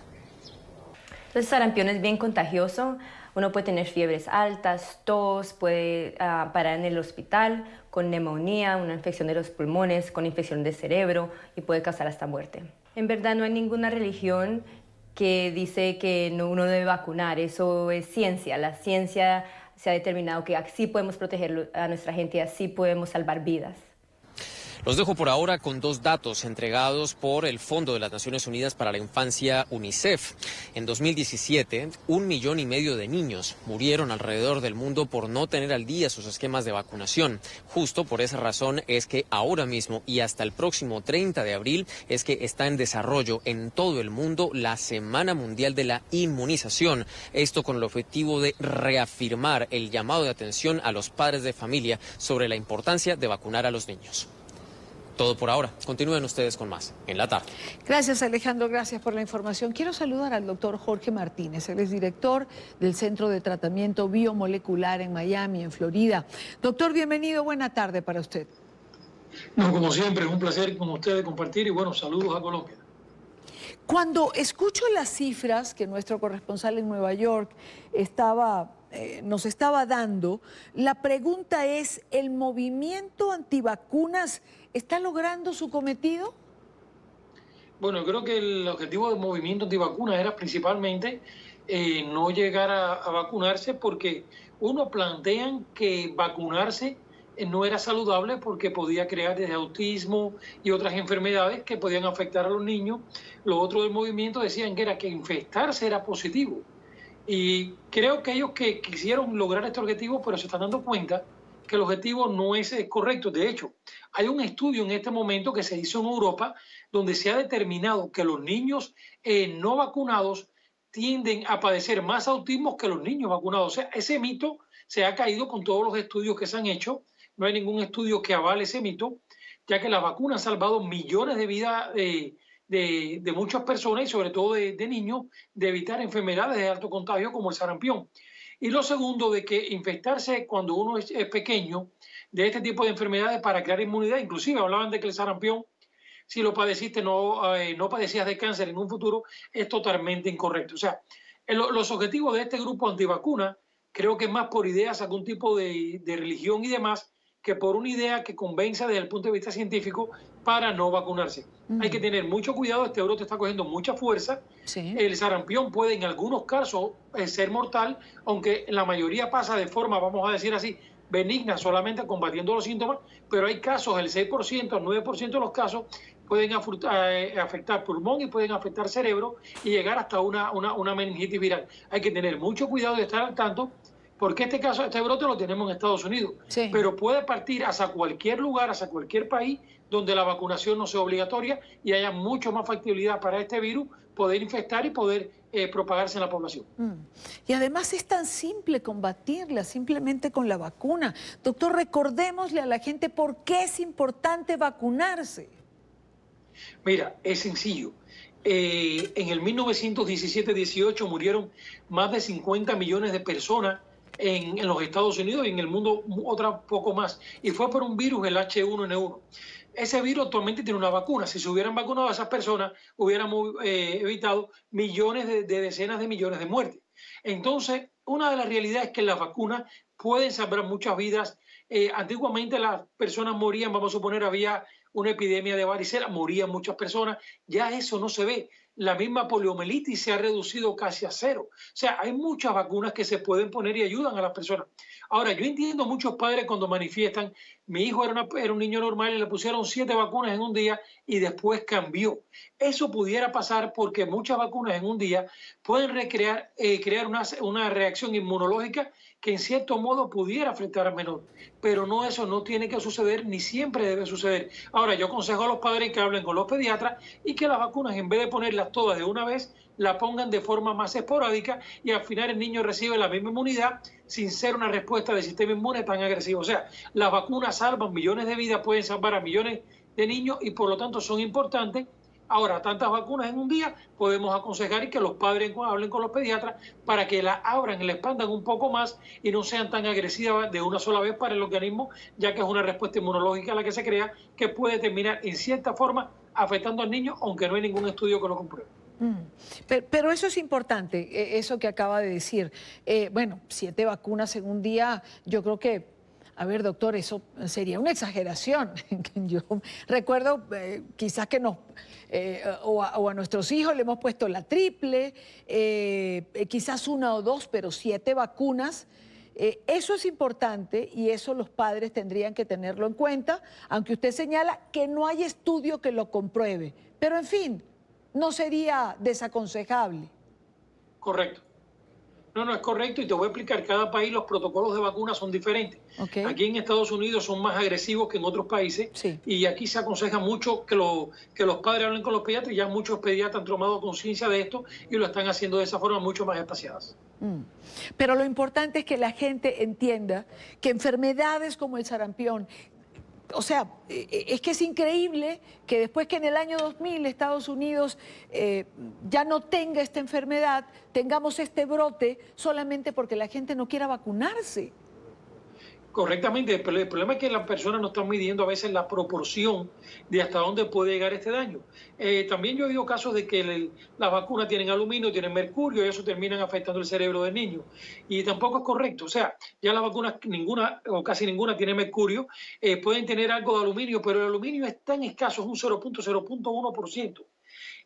El sarampión es bien contagioso. Uno puede tener fiebres altas, tos, puede parar en el hospital con neumonía, una infección de los pulmones, con infección del cerebro, y puede causar hasta muerte. En verdad no hay ninguna religión que dice que uno debe vacunar. Eso es ciencia. La ciencia se ha determinado que así podemos proteger a nuestra gente y así podemos salvar vidas. Los dejo por ahora con dos datos entregados por el Fondo de las Naciones Unidas para la Infancia, UNICEF. En 2017, 1,5 millones de niños murieron alrededor del mundo por no tener al día sus esquemas de vacunación. Justo por esa razón es que ahora mismo y hasta el próximo 30 de abril es que está en desarrollo en todo el mundo la Semana Mundial de la Inmunización. Esto con el objetivo de reafirmar el llamado de atención a los padres de familia sobre la importancia de vacunar a los niños. Todo por ahora. Continúen ustedes con más en la tarde. Gracias, Alejandro. Gracias por la información. Quiero saludar al doctor Jorge Martínez. Él es director del Centro de Tratamiento Biomolecular en Miami, en Florida. Doctor, bienvenido. Buena tarde para usted. No, como siempre, es un placer con ustedes compartir y bueno, saludos a Colombia. Cuando escucho las cifras que nuestro corresponsal en Nueva York nos estaba dando, la pregunta es, ¿el movimiento antivacunas está logrando su cometido? Bueno, yo creo que el objetivo del movimiento antivacunas era principalmente no llegar a vacunarse, porque uno plantean que vacunarse no era saludable porque podía crear desde autismo y otras enfermedades que podían afectar a los niños. Lo otro del movimiento decían que era que infectarse era positivo. Y creo que ellos que quisieron lograr este objetivo, pero se están dando cuenta que el objetivo no es correcto. De hecho, hay un estudio en este momento que se hizo en Europa donde se ha determinado que los niños no vacunados tienden a padecer más autismo que los niños vacunados. O sea, ese mito se ha caído con todos los estudios que se han hecho. No hay ningún estudio que avale ese mito, ya que las vacunas han salvado millones de vidas de muchas personas y sobre todo de niños, de evitar enfermedades de alto contagio como el sarampión. Y lo segundo, de que infectarse cuando uno es pequeño de este tipo de enfermedades para crear inmunidad, inclusive hablaban de que el sarampión, si lo padeciste, no padecías de cáncer en un futuro, es totalmente incorrecto. O sea, los objetivos de este grupo antivacuna creo que es más por ideas, algún tipo de religión y demás, que por una idea que convenza desde el punto de vista científico para no vacunarse. Hay que tener mucho cuidado, este brote está cogiendo mucha fuerza. Sí. El sarampión puede en algunos casos ser mortal, aunque la mayoría pasa de forma, vamos a decir así, benigna, solamente combatiendo los síntomas, pero hay casos, el 6%, el 9% de los casos pueden afectar pulmón y pueden afectar cerebro y llegar hasta una meningitis viral. Hay que tener mucho cuidado y estar al tanto, porque este brote lo tenemos en Estados Unidos, sí, pero puede partir hacia cualquier lugar, hacia cualquier país donde la vacunación no sea obligatoria y haya mucho más factibilidad para este virus poder infectar y poder propagarse en la población. Y además es tan simple combatirla, simplemente con la vacuna. Doctor, recordémosle a la gente por qué es importante vacunarse. Mira, es sencillo. En el 1917-18 murieron más de 50 millones de personas en los Estados Unidos y en el mundo otra poco más. Y fue por un virus, el H1N1. Ese virus actualmente tiene una vacuna. Si se hubieran vacunado a esas personas, hubiéramos evitado millones de decenas de millones de muertes. Entonces, una de las realidades es que las vacunas pueden salvar muchas vidas. Antiguamente las personas morían, vamos a suponer, había una epidemia de varicela, morían muchas personas. Ya eso no se ve. La misma poliomielitis se ha reducido casi a cero. O sea, hay muchas vacunas que se pueden poner y ayudan a las personas. Ahora, yo entiendo a muchos padres cuando manifiestan, mi hijo era un niño normal y le pusieron 7 vacunas en un día y después cambió. Eso pudiera pasar porque muchas vacunas en un día pueden crear una reacción inmunológica que en cierto modo pudiera afectar al menor. Pero no, eso no tiene que suceder ni siempre debe suceder. Ahora, yo aconsejo a los padres que hablen con los pediatras y que las vacunas, en vez de ponerlas todas de una vez, la pongan de forma más esporádica y al final el niño recibe la misma inmunidad sin ser una respuesta del sistema inmune tan agresiva. O sea, las vacunas salvan millones de vidas, pueden salvar a millones de niños y por lo tanto son importantes. Ahora, tantas vacunas en un día, podemos aconsejar y que los padres hablen con los pediatras para que la abran y la expandan un poco más y no sean tan agresivas de una sola vez para el organismo, ya que es una respuesta inmunológica la que se crea, que puede terminar en cierta forma afectando al niño, aunque no hay ningún estudio que lo compruebe. Pero eso es importante, eso que acaba de decir. Bueno, 7 vacunas en un día, yo creo que, a ver, doctor, eso sería una exageración. Yo recuerdo quizás que o a nuestros hijos le hemos puesto la triple, quizás 1 o 2, pero 7 vacunas. Eso es importante y eso los padres tendrían que tenerlo en cuenta, aunque usted señala que no hay estudio que lo compruebe. Pero en fin, no sería desaconsejable. Correcto. No, es correcto y te voy a explicar, cada país los protocolos de vacunas son diferentes. Okay. Aquí en Estados Unidos son más agresivos que en otros países y aquí se aconseja mucho que los padres hablen con los pediatras y ya muchos pediatras han tomado conciencia de esto y lo están haciendo de esa forma mucho más espaciadas. Pero lo importante es que la gente entienda que enfermedades como el sarampión, o sea, es que es increíble que después que en el año 2000 Estados Unidos ya no tenga esta enfermedad, tengamos este brote solamente porque la gente no quiera vacunarse. Correctamente, pero el problema es que las personas no están midiendo a veces la proporción de hasta dónde puede llegar este daño. También yo he oído casos de que las vacunas tienen aluminio, tienen mercurio y eso terminan afectando el cerebro del niño. Y tampoco es correcto. O sea, ya las vacunas, ninguna o casi ninguna tiene mercurio, pueden tener algo de aluminio, pero el aluminio es tan escaso, es un 0.1%.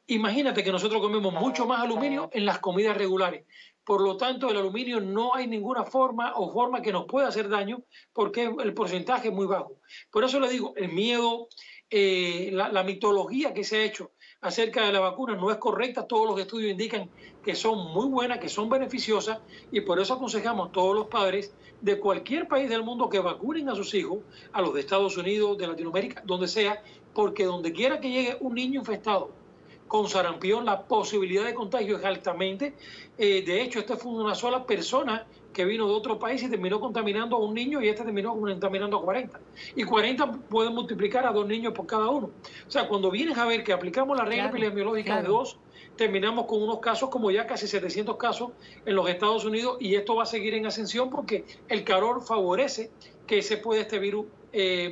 Imagínate que nosotros comemos mucho más aluminio en las comidas regulares. Por lo tanto, el aluminio no hay ninguna forma que nos pueda hacer daño porque el porcentaje es muy bajo. Por eso le digo, el miedo, la mitología que se ha hecho acerca de la vacuna no es correcta. Todos los estudios indican que son muy buenas, que son beneficiosas y por eso aconsejamos a todos los padres de cualquier país del mundo que vacunen a sus hijos, a los de Estados Unidos, de Latinoamérica, donde sea, porque donde quiera que llegue un niño infectado con sarampión, la posibilidad de contagio es altamente. De hecho, esta fue una sola persona que vino de otro país y terminó contaminando a un niño y este terminó contaminando a 40. Y 40 pueden multiplicar a 2 niños por cada uno. O sea, cuando vienes a ver que aplicamos la regla epidemiológica de 2, terminamos con unos casos como ya casi 700 casos en los Estados Unidos y esto va a seguir en ascensión porque el calor favorece que se puede este virus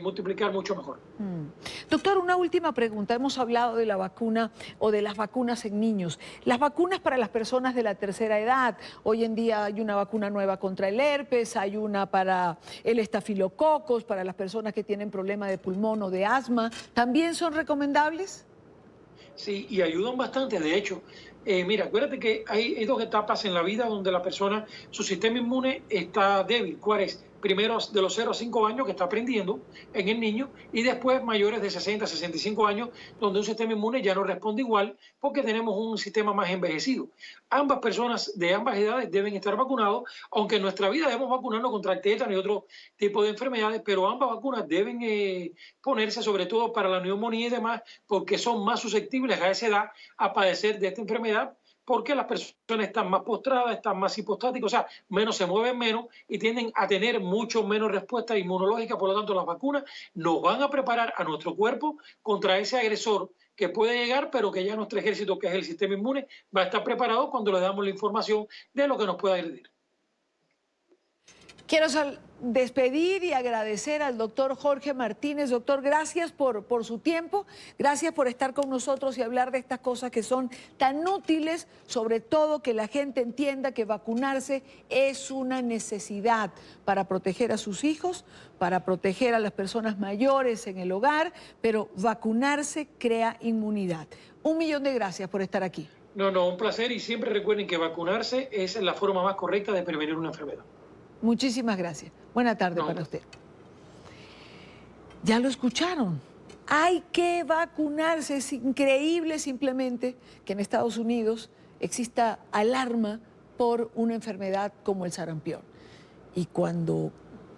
multiplicar mucho mejor. Doctor, una última pregunta. Hemos hablado de la vacuna o de las vacunas en niños. Las vacunas para las personas de la tercera edad. Hoy en día hay una vacuna nueva contra el herpes, hay una para el estafilococos, para las personas que tienen problema de pulmón o de asma. ¿También son recomendables? Sí, y ayudan bastante. De hecho, mira, acuérdate que hay 2 etapas en la vida donde la persona, su sistema inmune está débil. ¿Cuál es? Primero de los 0 a 5 años que está aprendiendo en el niño y después mayores de 60 a 65 años donde un sistema inmune ya no responde igual porque tenemos un sistema más envejecido. Ambas personas de ambas edades deben estar vacunados, aunque en nuestra vida debemos vacunarnos contra el tétano y otro tipo de enfermedades, pero ambas vacunas deben ponerse sobre todo para la neumonía y demás porque son más susceptibles a esa edad a padecer de esta enfermedad porque las personas están más postradas, están más hipostáticas, o sea, menos se mueven menos y tienden a tener mucho menos respuesta inmunológica. Por lo tanto, las vacunas nos van a preparar a nuestro cuerpo contra ese agresor que puede llegar, pero que ya nuestro ejército, que es el sistema inmune, va a estar preparado cuando le damos la información de lo que nos pueda agredir. Quiero despedir y agradecer al doctor Jorge Martínez. Doctor, gracias por su tiempo, gracias por estar con nosotros y hablar de estas cosas que son tan útiles, sobre todo que la gente entienda que vacunarse es una necesidad para proteger a sus hijos, para proteger a las personas mayores en el hogar, pero vacunarse crea inmunidad. 1.000.000 de gracias por estar aquí. No, un placer y siempre recuerden que vacunarse es la forma más correcta de prevenir una enfermedad. Muchísimas gracias. Buena tarde para usted. Ya lo escucharon. Hay que vacunarse. Es increíble simplemente que en Estados Unidos exista alarma por una enfermedad como el sarampión. Y cuando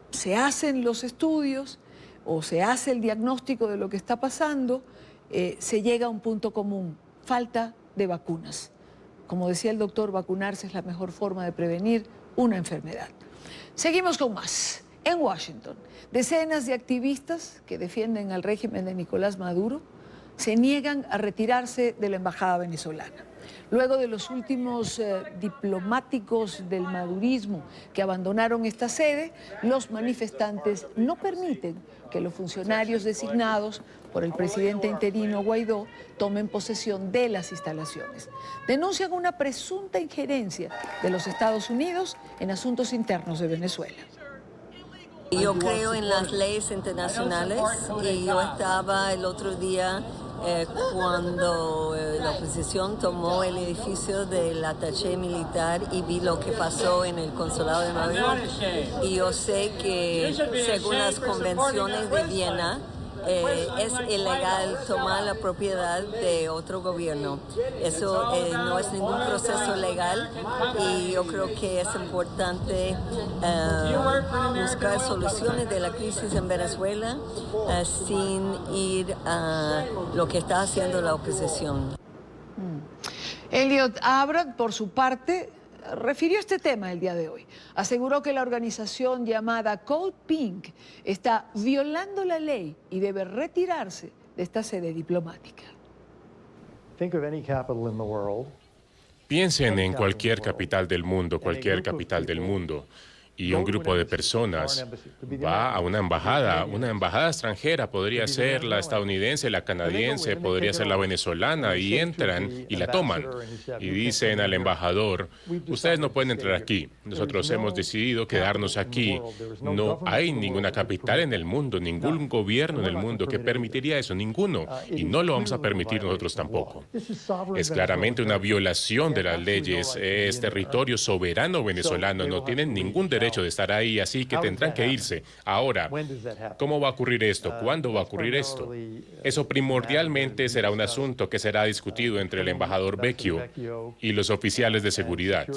se hacen los estudios o se hace el diagnóstico de lo que está pasando, se llega a un punto común: falta de vacunas. Como decía el doctor, vacunarse es la mejor forma de prevenir una enfermedad. Seguimos con más. En Washington, decenas de activistas que defienden al régimen de Nicolás Maduro se niegan a retirarse de la embajada venezolana. Luego de los últimos diplomáticos del madurismo que abandonaron esta sede, los manifestantes no permiten que los funcionarios designados por el presidente interino Guaidó tomen posesión de las instalaciones. Denuncian una presunta injerencia de los Estados Unidos en asuntos internos de Venezuela. Yo creo en las leyes internacionales y yo estaba el otro día cuando la oposición tomó el edificio del attaché militar y vi lo que pasó en el consulado de Nueva York. Y yo sé que según las convenciones de Viena, es ilegal tomar la propiedad de otro gobierno. Eso no es ningún proceso legal y yo creo que es importante buscar soluciones de la crisis en Venezuela sin ir a lo que está haciendo la oposición. Elliot Abrams, por su parte, refirió este tema el día de hoy. Aseguró que la organización llamada Code Pink está violando la ley y debe retirarse de esta sede diplomática. Piensen en cualquier capital del mundo, y un grupo de personas va a una embajada extranjera, podría ser la estadounidense, la canadiense, podría ser la venezolana, y entran y la toman y dicen al embajador: ustedes no pueden entrar aquí, nosotros hemos decidido quedarnos aquí. No hay ninguna capital en el mundo, ningún gobierno en el mundo que permitiría eso, ninguno, y no lo vamos a permitir nosotros tampoco. Es claramente una violación de las leyes, es territorio soberano venezolano, no tienen ningún derecho de estar ahí, así que tendrán que irse. Ahora, ¿cómo va a ocurrir esto? ¿Cuándo va a ocurrir esto? Eso primordialmente será un asunto que será discutido entre el embajador Vecchio y los oficiales de seguridad.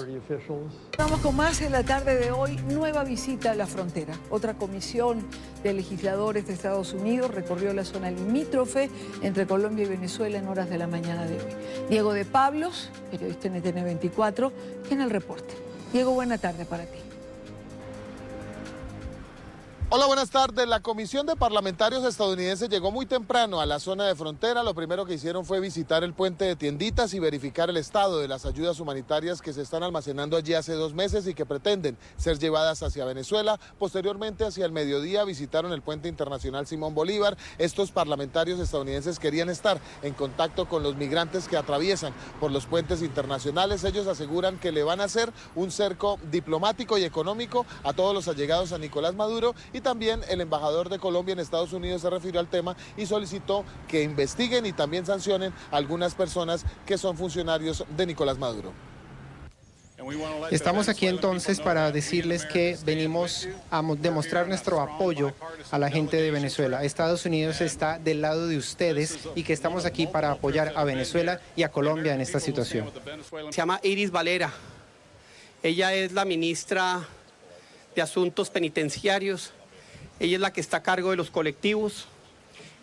Vamos con más en la tarde de hoy. Nueva visita a la frontera. Otra comisión de legisladores de Estados Unidos recorrió la zona limítrofe entre Colombia y Venezuela en horas de la mañana de hoy. Diego de Pablos, periodista NTN 24, tiene el reporte. Diego, buena tarde para ti. Hola, buenas tardes. La comisión de parlamentarios estadounidenses llegó muy temprano a la zona de frontera. Lo primero que hicieron fue visitar el puente de Tienditas y verificar el estado de las ayudas humanitarias que se están almacenando allí hace 2 meses y que pretenden ser llevadas hacia Venezuela. Posteriormente, hacia el mediodía, visitaron el puente internacional Simón Bolívar. Estos parlamentarios estadounidenses querían estar en contacto con los migrantes que atraviesan por los puentes internacionales. Ellos aseguran que le van a hacer un cerco diplomático y económico a todos los allegados a Nicolás Maduro. Y también el embajador de Colombia en Estados Unidos se refirió al tema y solicitó que investiguen y también sancionen a algunas personas que son funcionarios de Nicolás Maduro. Estamos aquí entonces para decirles que venimos a demostrar nuestro apoyo a la gente de Venezuela. Estados Unidos está del lado de ustedes y que estamos aquí para apoyar a Venezuela y a Colombia en esta situación. Se llama Iris Valera. Ella es la ministra de Asuntos Penitenciarios. Ella es la que está a cargo de los colectivos,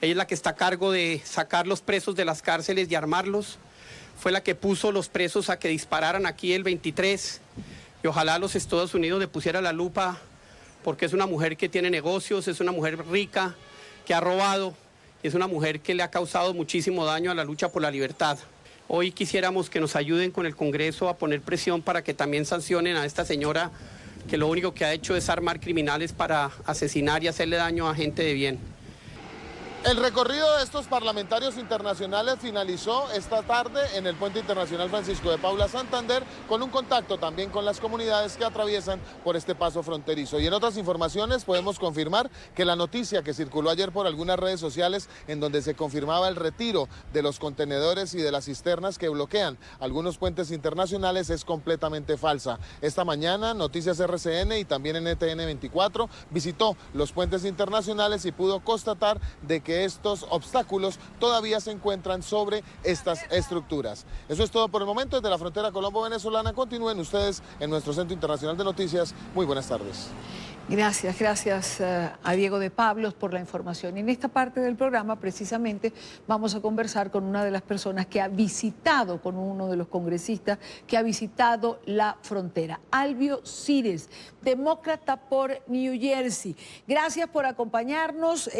ella es la que está a cargo de sacar los presos de las cárceles y armarlos. Fue la que puso los presos a que dispararan aquí el 23 y ojalá los Estados Unidos le pusiera la lupa porque es una mujer que tiene negocios, es una mujer rica, que ha robado, es una mujer que le ha causado muchísimo daño a la lucha por la libertad. Hoy quisiéramos que nos ayuden con el Congreso a poner presión para que también sancionen a esta señora que lo único que ha hecho es armar criminales para asesinar y hacerle daño a gente de bien. El recorrido de estos parlamentarios internacionales finalizó esta tarde en el Puente Internacional Francisco de Paula Santander, con un contacto también con las comunidades que atraviesan por este paso fronterizo. Y en otras informaciones podemos confirmar que la noticia que circuló ayer por algunas redes sociales en donde se confirmaba el retiro de los contenedores y de las cisternas que bloquean algunos puentes internacionales es completamente falsa. Esta mañana Noticias RCN y también NTN 24 visitó los puentes internacionales y pudo constatar de que estos obstáculos todavía se encuentran sobre estas estructuras. Eso es todo por el momento. Desde la frontera colombo-venezolana, continúen ustedes en nuestro Centro Internacional de Noticias. Muy buenas tardes. Gracias a Diego de Pablos por la información. Y en esta parte del programa, precisamente, vamos a conversar con una de las personas que ha visitado, con uno de los congresistas que ha visitado la frontera, Albio Cires, demócrata por New Jersey. Gracias por acompañarnos.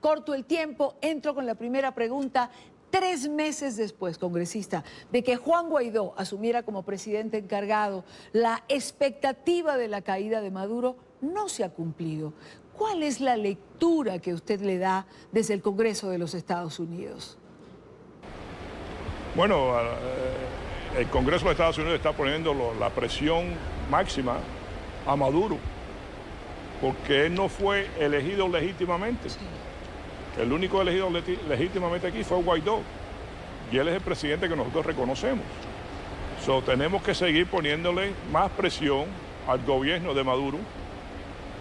Corto el tiempo, entro con la primera pregunta. 3 meses después, congresista, de que Juan Guaidó asumiera como presidente encargado, la expectativa de la caída de Maduro no se ha cumplido. ¿Cuál es la lectura que usted le da desde el Congreso de los Estados Unidos? Bueno, el Congreso de Estados Unidos está poniendo la presión máxima a Maduro, porque él no fue elegido legítimamente. Sí. El único elegido legítimamente aquí fue Guaidó. Y él es el presidente que nosotros reconocemos. Tenemos que seguir poniéndole más presión al gobierno de Maduro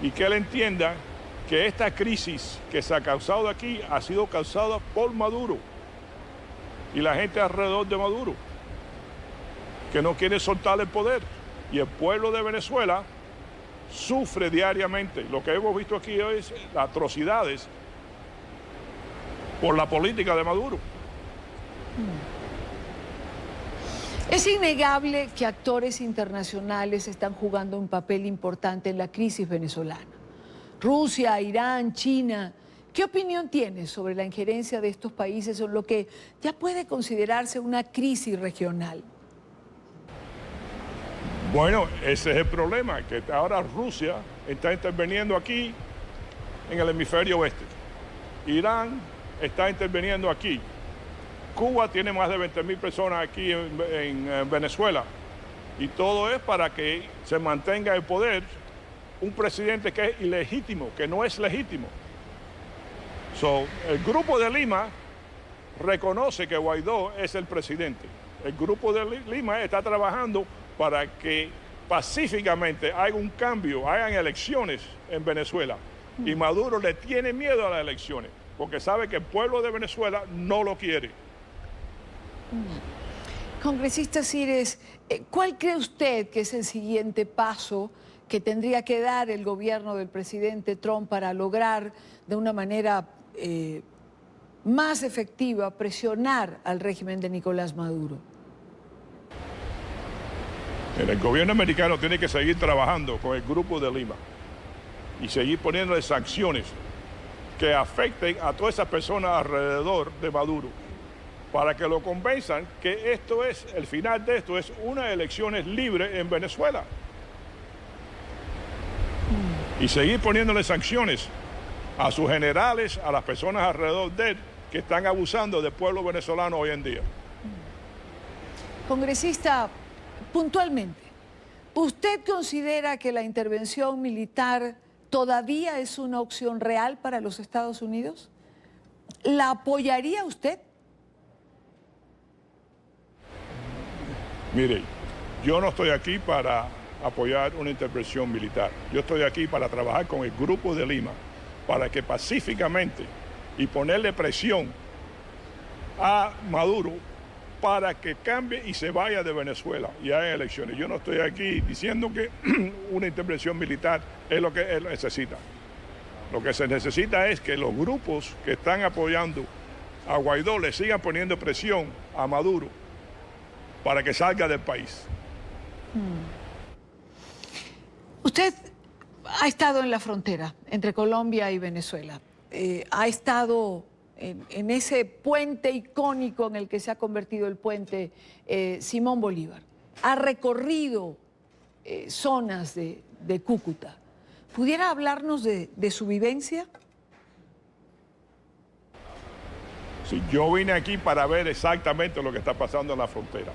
y que él entienda que esta crisis que se ha causado aquí ha sido causada por Maduro y la gente alrededor de Maduro, que no quiere soltar el poder. Y el pueblo de Venezuela sufre diariamente. Lo que hemos visto aquí hoy es las atrocidades por la política de Maduro. Es innegable que actores internacionales están jugando un papel importante en la crisis venezolana. Rusia, Irán, China. ¿Qué opinión tienes sobre la injerencia de estos países en lo que ya puede considerarse una crisis regional? Bueno, ese es el problema, que ahora Rusia está interviniendo aquí en el hemisferio oeste. Irán está interviniendo aquí. Cuba tiene más de 20.000 personas aquí en Venezuela. Y todo es para que se mantenga el poder un presidente que es ilegítimo, que no es legítimo. El Grupo de Lima reconoce que Guaidó es el presidente. El Grupo de Lima está trabajando para que pacíficamente haya un cambio, hayan elecciones en Venezuela. Y Maduro le tiene miedo a las elecciones, porque sabe que el pueblo de Venezuela no lo quiere. Congresista Cires, ¿cuál cree usted que es el siguiente paso que tendría que dar el gobierno del presidente Trump para lograr de una manera más efectiva presionar al régimen de Nicolás Maduro? El gobierno americano tiene que seguir trabajando con el Grupo de Lima y seguir poniéndole sanciones que afecten a todas esas personas alrededor de Maduro, para que lo convenzan que esto es, el final de esto es unas elecciones libres en Venezuela. Y seguir poniéndole sanciones a sus generales, a las personas alrededor de él, que están abusando del pueblo venezolano hoy en día. Congresista, puntualmente, ¿usted considera que la intervención militar todavía es una opción real para los Estados Unidos? ¿La apoyaría usted? Mire, yo no estoy aquí para apoyar una intervención militar. Yo estoy aquí para trabajar con el Grupo de Lima, para que pacíficamente y ponerle presión a Maduro para que cambie y se vaya de Venezuela y haya elecciones. Yo no estoy aquí diciendo que una intervención militar es lo que él necesita. Lo que se necesita es que los grupos que están apoyando a Guaidó le sigan poniendo presión a Maduro para que salga del país. Usted ha estado en la frontera entre Colombia y Venezuela. Ha estado en ese puente icónico en el que se ha convertido el puente Simón Bolívar. Ha recorrido zonas de Cúcuta. ¿Pudiera hablarnos de su vivencia? Sí, yo vine aquí para ver exactamente lo que está pasando en la frontera,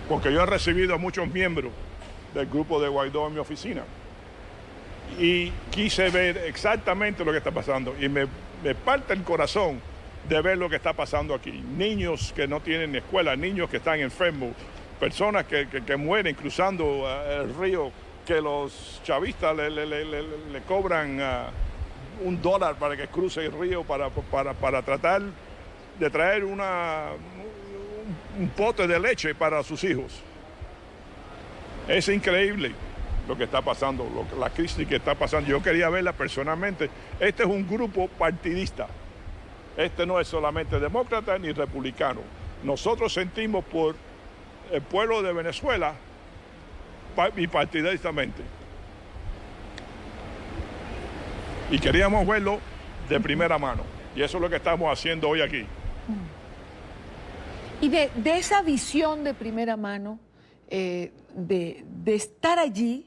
porque yo he recibido a muchos miembros del grupo de Guaidó en mi oficina y quise ver exactamente lo que está pasando y me parte el corazón de ver lo que está pasando aquí. Niños que no tienen escuela, niños que están enfermos, personas que mueren cruzando el río, que los chavistas le cobran $1 para que cruce el río para tratar de traer un pote de leche para sus hijos. Es increíble lo que está pasando, la crisis que está pasando. Yo quería verla personalmente. Este es un grupo partidista. Este no es solamente demócrata ni republicano. Nosotros sentimos por el pueblo de Venezuela bipartidistamente. Y queríamos verlo de primera mano. Y eso es lo que estamos haciendo hoy aquí. Y de esa visión de primera mano, de estar allí,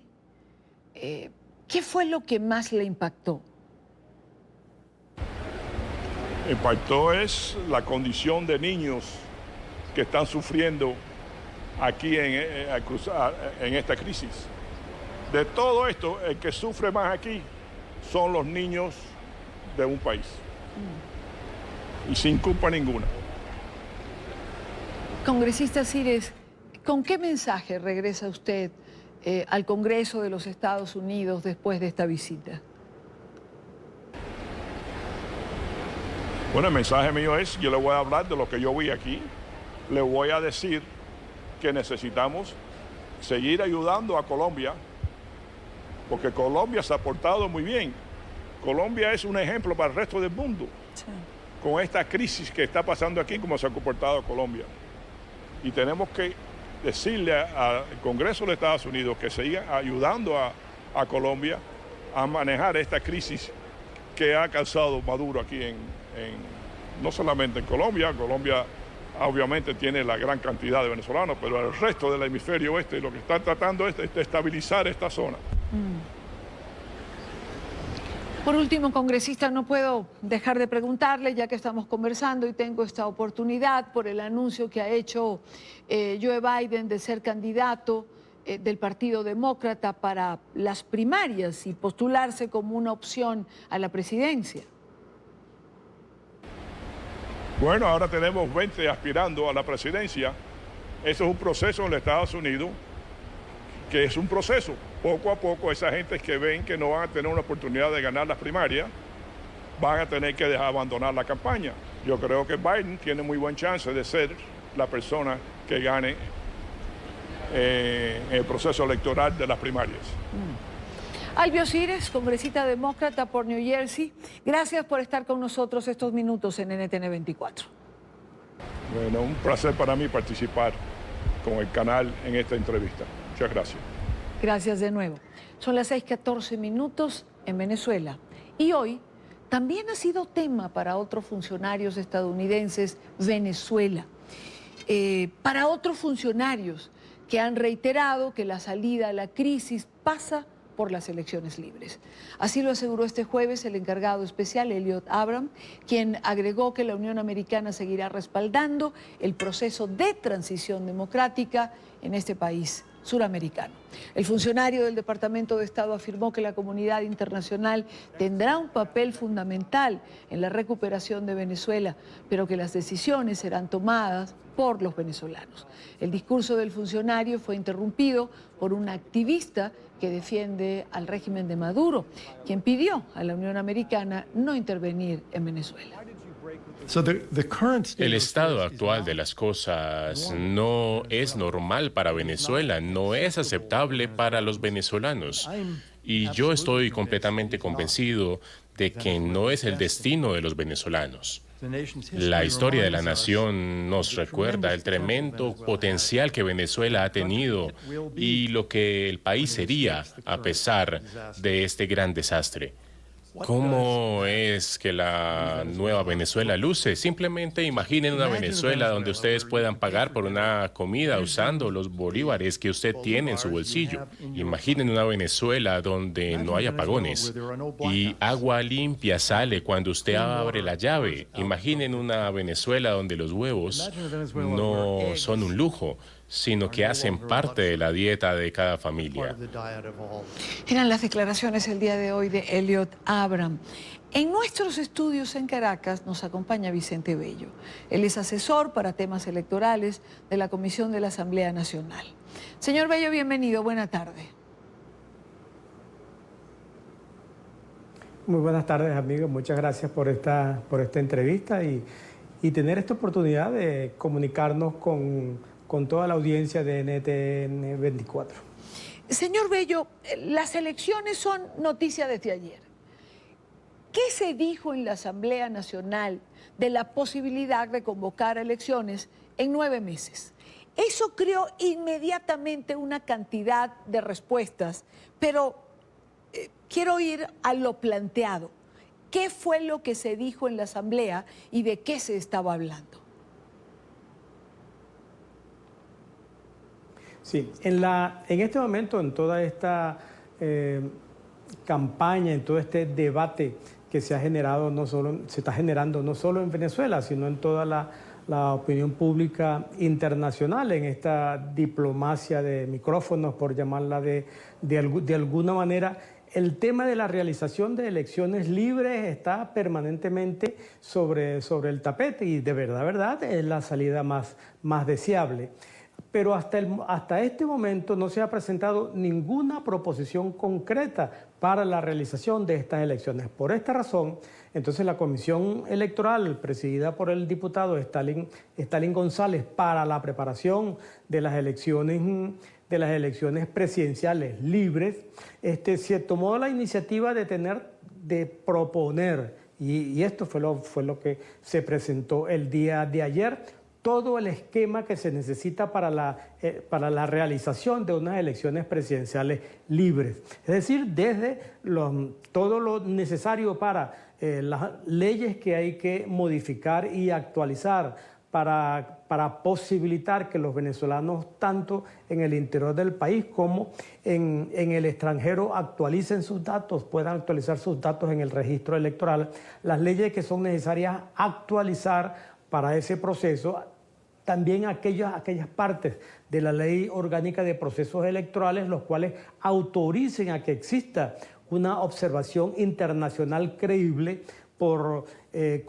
¿qué fue lo que más le impactó? Impactó es la condición de niños que están sufriendo aquí en esta crisis. De todo esto, el que sufre más aquí son los niños de un país. Y sin culpa ninguna. Congresista Cires, ¿con qué mensaje regresa usted al Congreso de los Estados Unidos después de esta visita? Bueno, el mensaje mío es, yo le voy a hablar de lo que yo vi aquí, le voy a decir que necesitamos seguir ayudando a Colombia, porque Colombia se ha portado muy bien. Colombia es un ejemplo para el resto del mundo, sí, con esta crisis que está pasando aquí, como se ha comportado Colombia. Y tenemos que decirle al Congreso de Estados Unidos que siga ayudando a Colombia a manejar esta crisis que ha causado Maduro aquí no solamente en Colombia. Colombia obviamente tiene la gran cantidad de venezolanos, pero el resto del hemisferio oeste lo que están tratando es de estabilizar esta zona. Por último, congresista, no puedo dejar de preguntarle, ya que estamos conversando y tengo esta oportunidad por el anuncio que ha hecho Joe Biden de ser candidato del Partido Demócrata para las primarias y postularse como una opción a la presidencia. Bueno, ahora tenemos 20 aspirando a la presidencia. Eso es un proceso en los Estados Unidos, que es un proceso. Poco a poco, esa gente que ven que no van a tener una oportunidad de ganar las primarias, van a tener que abandonar la campaña. Yo creo que Biden tiene muy buen chance de ser la persona que gane el proceso electoral de las primarias. Albio Cires, congresista demócrata por New Jersey, gracias por estar con nosotros estos minutos en NTN 24. Bueno, un placer para mí participar con el canal en esta entrevista. Muchas gracias. Gracias de nuevo. Son las 6:14 minutos en Venezuela. Y hoy también ha sido tema para otros funcionarios estadounidenses Venezuela. Para otros funcionarios que han reiterado que la salida a la crisis pasa por las elecciones libres. Así lo aseguró este jueves el encargado especial Elliot Abrams, quien agregó que la Unión Americana seguirá respaldando el proceso de transición democrática en este país suramericano. El funcionario del Departamento de Estado afirmó que la comunidad internacional tendrá un papel fundamental en la recuperación de Venezuela, pero que las decisiones serán tomadas por los venezolanos. El discurso del funcionario fue interrumpido por un activista que defiende al régimen de Maduro, quien pidió a la Unión Americana no intervenir en Venezuela. El estado actual de las cosas no es normal para Venezuela, no es aceptable para los venezolanos. Y yo estoy completamente convencido de que no es el destino de los venezolanos. La historia de la nación nos recuerda el tremendo potencial que Venezuela ha tenido y lo que el país sería a pesar de este gran desastre. ¿Cómo es que la nueva Venezuela luce? Simplemente imaginen una Venezuela donde ustedes puedan pagar por una comida usando los bolívares que usted tiene en su bolsillo. Imaginen una Venezuela donde no hay apagones y agua limpia sale cuando usted abre la llave. Imaginen una Venezuela donde los huevos no son un lujo, sino que hacen parte de la dieta de cada familia. Eran las declaraciones el día de hoy de Elliot Abrams. En nuestros estudios en Caracas nos acompaña Vicente Bello. Él es asesor para temas electorales de la Comisión de la Asamblea Nacional. Señor Bello, bienvenido. Buena tarde. Muy buenas tardes, amigos. Muchas gracias por esta entrevista y tener esta oportunidad de comunicarnos con toda la audiencia de NTN 24. Señor Bello, las elecciones son noticia desde ayer. ¿Qué se dijo en la Asamblea Nacional de la posibilidad de convocar elecciones en 9 meses? Eso creó inmediatamente una cantidad de respuestas, pero quiero ir a lo planteado. ¿Qué fue lo que se dijo en la Asamblea y de qué se estaba hablando? Sí, en este momento, en toda esta campaña, en todo este debate que se ha generado, se está generando no solo en Venezuela, sino en toda la opinión pública internacional, en esta diplomacia de micrófonos, por llamarla de alguna manera, el tema de la realización de elecciones libres está permanentemente sobre el tapete y de verdad es la salida más deseable. Pero hasta este momento no se ha presentado ninguna proposición concreta para la realización de estas elecciones. Por esta razón, entonces la Comisión Electoral, presidida por el diputado Stalin González, para la preparación de las elecciones presidenciales libres, se tomó la iniciativa de proponer, y esto fue lo que se presentó el día de ayer, todo el esquema que se necesita para la realización de unas elecciones presidenciales libres. Es decir, desde todo lo necesario para las leyes que hay que modificar y actualizar para posibilitar que los venezolanos, tanto en el interior del país como en el extranjero, actualicen sus datos, puedan actualizar sus datos en el registro electoral, las leyes que son necesarias actualizar para ese proceso, también aquellas partes de la Ley Orgánica de Procesos Electorales, los cuales autoricen a que exista una observación internacional creíble con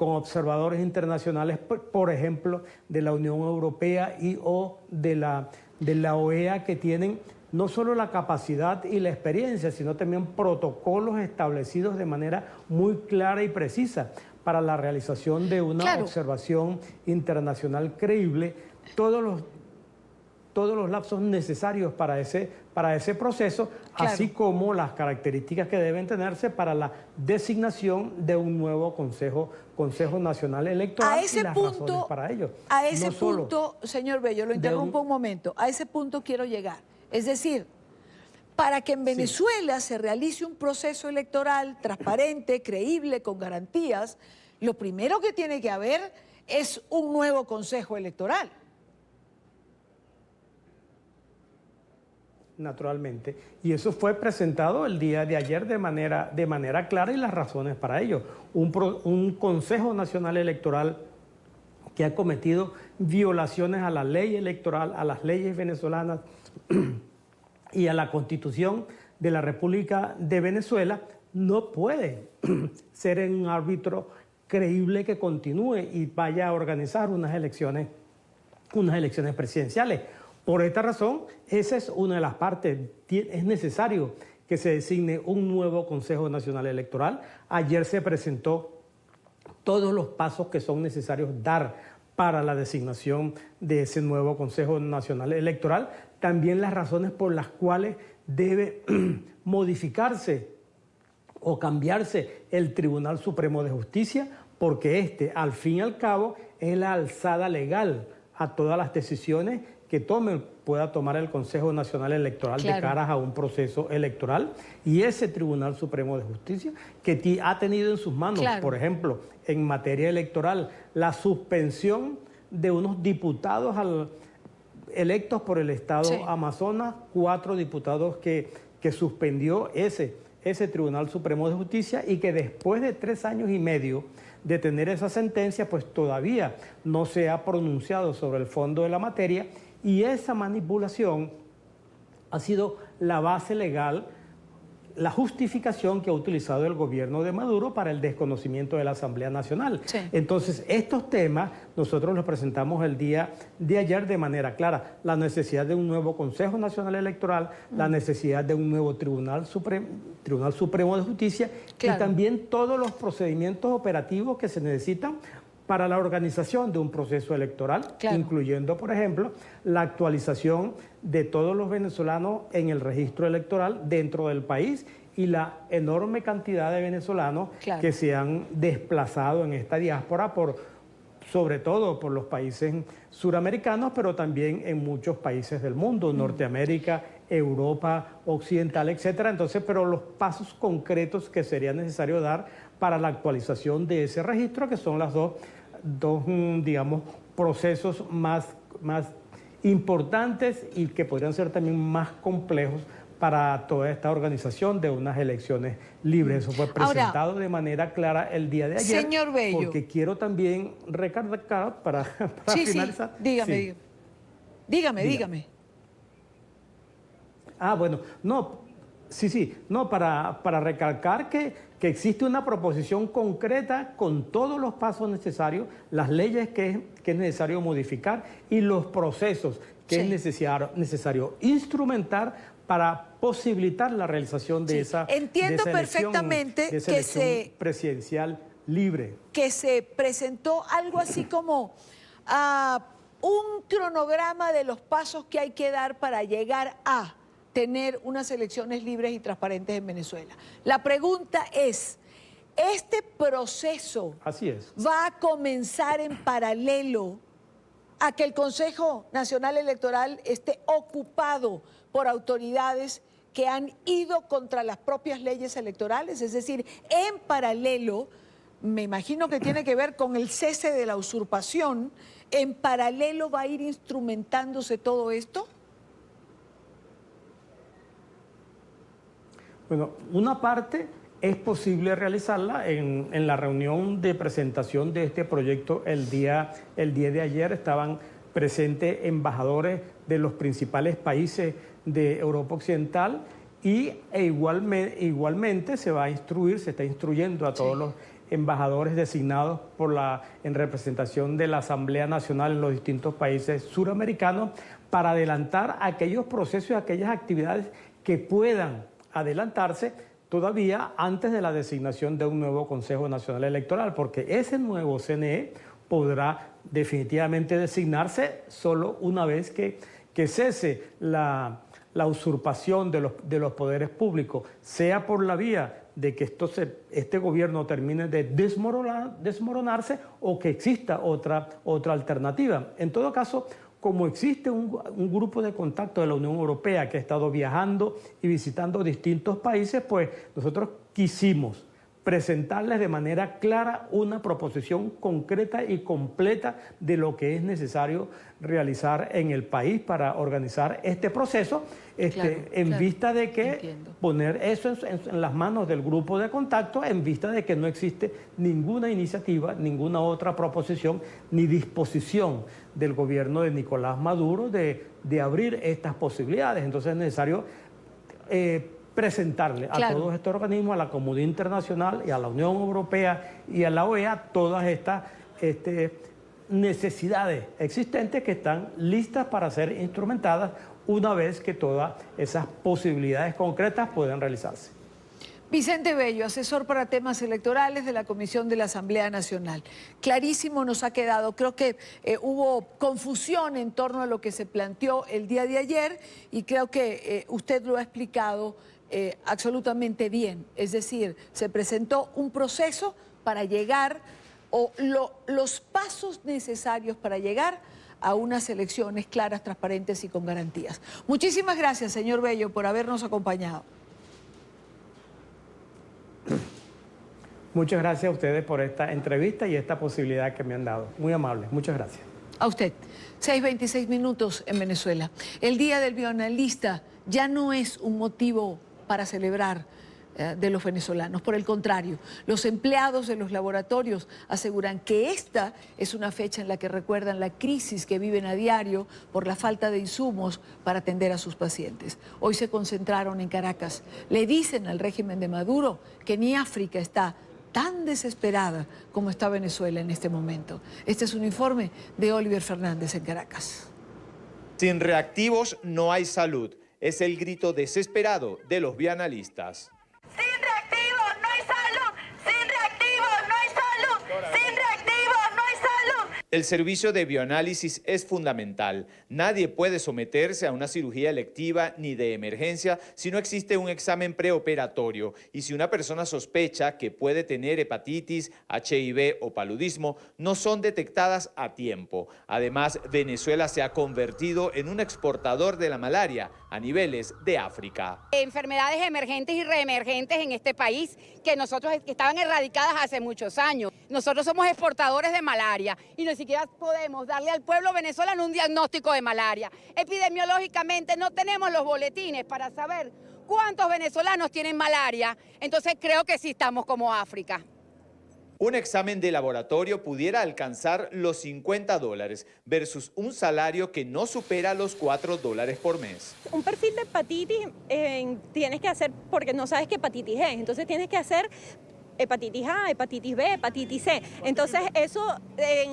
observadores internacionales, por ejemplo, de la Unión Europea o de la OEA, que tienen no solo la capacidad y la experiencia, sino también protocolos establecidos de manera muy clara y precisa para la realización de una observación internacional creíble, todos los lapsos necesarios para ese proceso, así como las características que deben tenerse para la designación de un nuevo Consejo Nacional Electoral y las razones para ello. A ese punto, señor Bello, lo interrumpo un momento, a ese punto quiero llegar. Es decir, para que en Venezuela se realice un proceso electoral transparente, creíble, con garantías, lo primero que tiene que haber es un nuevo Consejo Electoral. Naturalmente. Y eso fue presentado el día de ayer de manera clara y las razones para ello. Un Consejo Nacional Electoral que ha cometido violaciones a la ley electoral, a las leyes venezolanas y a la Constitución de la República de Venezuela, no puede ser un árbitro creíble que continúe y vaya a organizar unas elecciones presidenciales. Por esta razón, esa es una de las partes. Es necesario que se designe un nuevo Consejo Nacional Electoral. Ayer se presentó todos los pasos que son necesarios dar para la designación de ese nuevo Consejo Nacional Electoral. También las razones por las cuales debe modificarse o cambiarse el Tribunal Supremo de Justicia, porque al fin y al cabo, es la alzada legal a todas las decisiones que pueda tomar el Consejo Nacional Electoral de cara a un proceso electoral, y ese Tribunal Supremo de Justicia que ha tenido en sus manos, por ejemplo, en materia electoral, la suspensión de unos diputados electos por el Estado Amazonas, 4 diputados que suspendió ese Tribunal Supremo de Justicia, y que después de 3 años y medio de tener esa sentencia, pues todavía no se ha pronunciado sobre el fondo de la materia, y esa manipulación ha sido la base legal, la justificación que ha utilizado el gobierno de Maduro para el desconocimiento de la Asamblea Nacional. Entonces, estos temas nosotros los presentamos el día de ayer de manera clara. La necesidad de un nuevo Consejo Nacional Electoral, la necesidad de un nuevo Tribunal Supremo de Justicia, y también todos los procedimientos operativos que se necesitan para la organización de un proceso electoral, incluyendo, por ejemplo, la actualización de todos los venezolanos en el registro electoral dentro del país y la enorme cantidad de venezolanos que se han desplazado en esta diáspora, sobre todo por los países suramericanos, pero también en muchos países del mundo, Norteamérica, Europa Occidental, etcétera. Entonces, pero los pasos concretos que sería necesario dar para la actualización de ese registro, que son las dos digamos, procesos más importantes y que podrían ser también más complejos para toda esta organización de unas elecciones libres. Eso fue presentado de manera clara el día de ayer. Señor Bello. Porque quiero también recalcar para finalizar. Dígame. Bueno, no, Sí, no, para recalcar que existe una proposición concreta con todos los pasos necesarios, las leyes que es necesario modificar y los procesos que es necesario instrumentar para posibilitar la realización de esa Entiendo perfectamente de esa elección presidencial libre. Que se presentó algo así como un cronograma de los pasos que hay que dar para llegar a tener unas elecciones libres y transparentes en Venezuela. La pregunta es, ¿este proceso va a comenzar en paralelo a que el Consejo Nacional Electoral esté ocupado por autoridades que han ido contra las propias leyes electorales? Es decir, en paralelo, me imagino que tiene que ver con el cese de la usurpación, ¿en paralelo va a ir instrumentándose todo esto? Bueno, una parte es posible realizarla en la reunión de presentación de este proyecto el día de ayer. Estaban presentes embajadores de los principales países de Europa Occidental igualmente se está instruyendo a todos los embajadores designados en representación de la Asamblea Nacional en los distintos países suramericanos para adelantar aquellos procesos y aquellas actividades que puedan adelantarse todavía antes de la designación de un nuevo Consejo Nacional Electoral, porque ese nuevo CNE podrá definitivamente designarse solo una vez que cese la usurpación de los poderes públicos, sea por la vía de que este gobierno termine de desmoronarse o que exista otra alternativa. En todo caso, como existe un grupo de contacto de la Unión Europea que ha estado viajando y visitando distintos países, pues nosotros quisimos presentarles de manera clara una proposición concreta y completa de lo que es necesario realizar en el país para organizar este proceso, en vista de que poner eso en las manos del grupo de contacto, en vista de que no existe ninguna iniciativa, ninguna otra proposición ni disposición del gobierno de Nicolás Maduro de abrir estas posibilidades. Entonces es necesario presentarle a todos estos organismos, a la comunidad internacional y a la Unión Europea y a la OEA todas estas necesidades existentes que están listas para ser instrumentadas una vez que todas esas posibilidades concretas puedan realizarse. Vicente Bello, asesor para temas electorales de la Comisión de la Asamblea Nacional. Clarísimo nos ha quedado. Creo que hubo confusión en torno a lo que se planteó el día de ayer y creo que usted lo ha explicado absolutamente bien. Es decir, se presentó un proceso para llegar, los pasos necesarios para llegar a unas elecciones claras, transparentes y con garantías. Muchísimas gracias, señor Bello, por habernos acompañado. Muchas gracias a ustedes por esta entrevista y esta posibilidad que me han dado. Muy amable, muchas gracias. A usted. 6:26 minutos en Venezuela. El Día del Bioanalista ya no es un motivo para celebrar de los venezolanos. Por el contrario, los empleados de los laboratorios aseguran que esta es una fecha en la que recuerdan la crisis que viven a diario por la falta de insumos para atender a sus pacientes. Hoy se concentraron en Caracas. Le dicen al régimen de Maduro que ni África está tan desesperada como está Venezuela en este momento. Este es un informe de Oliver Fernández en Caracas. Sin reactivos no hay salud. Es el grito desesperado de los bioanalistas. Sin reactivos no hay salud. Sin reactivos no hay salud. Sin reactivos no hay salud. El servicio de bioanálisis es fundamental. Nadie puede someterse a una cirugía electiva ni de emergencia si no existe un examen preoperatorio y si una persona sospecha que puede tener hepatitis, HIV o paludismo, no son detectadas a tiempo. Además, Venezuela se ha convertido en un exportador de la malaria a niveles de África. Enfermedades emergentes y reemergentes en este país que estaban erradicadas hace muchos años. Nosotros somos exportadores de malaria y ni siquiera podemos darle al pueblo venezolano un diagnóstico de malaria. Epidemiológicamente no tenemos los boletines para saber cuántos venezolanos tienen malaria, entonces creo que sí estamos como África. Un examen de laboratorio pudiera alcanzar los $50 versus un salario que no supera los $4 por mes. Un perfil de hepatitis tienes que hacer, porque no sabes qué hepatitis es, entonces tienes que hacer hepatitis A, hepatitis B, hepatitis C. Entonces eso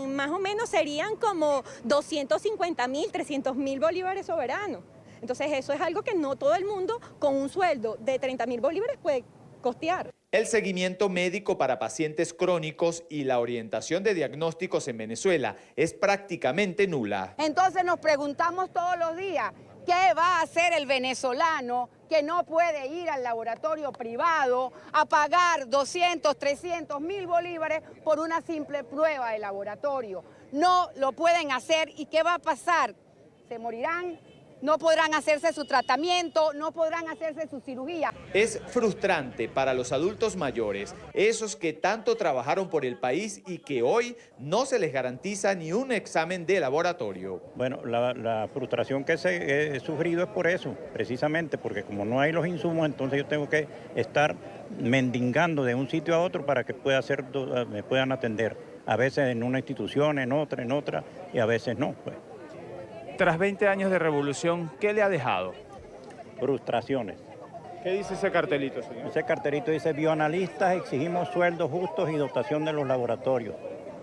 más o menos serían como 250.000, 300.000 bolívares soberanos. Entonces eso es algo que no todo el mundo con un sueldo de 30.000 bolívares puede costear. El seguimiento médico para pacientes crónicos y la orientación de diagnósticos en Venezuela es prácticamente nula. Entonces nos preguntamos todos los días, ¿qué va a hacer el venezolano que no puede ir al laboratorio privado a pagar 200, 300.000 bolívares por una simple prueba de laboratorio? No lo pueden hacer. ¿Y qué va a pasar? Se morirán. No podrán hacerse su tratamiento, no podrán hacerse su cirugía. Es frustrante para los adultos mayores, esos que tanto trabajaron por el país y que hoy no se les garantiza ni un examen de laboratorio. Bueno, la frustración que he sufrido es por eso, precisamente, porque como no hay los insumos, entonces yo tengo que estar mendigando de un sitio a otro para que me puedan atender. A veces en una institución, en otra, y a veces no, pues. Tras 20 años de revolución, ¿qué le ha dejado? Frustraciones. ¿Qué dice ese cartelito, señor? Ese cartelito dice: bioanalistas, exigimos sueldos justos y dotación de los laboratorios.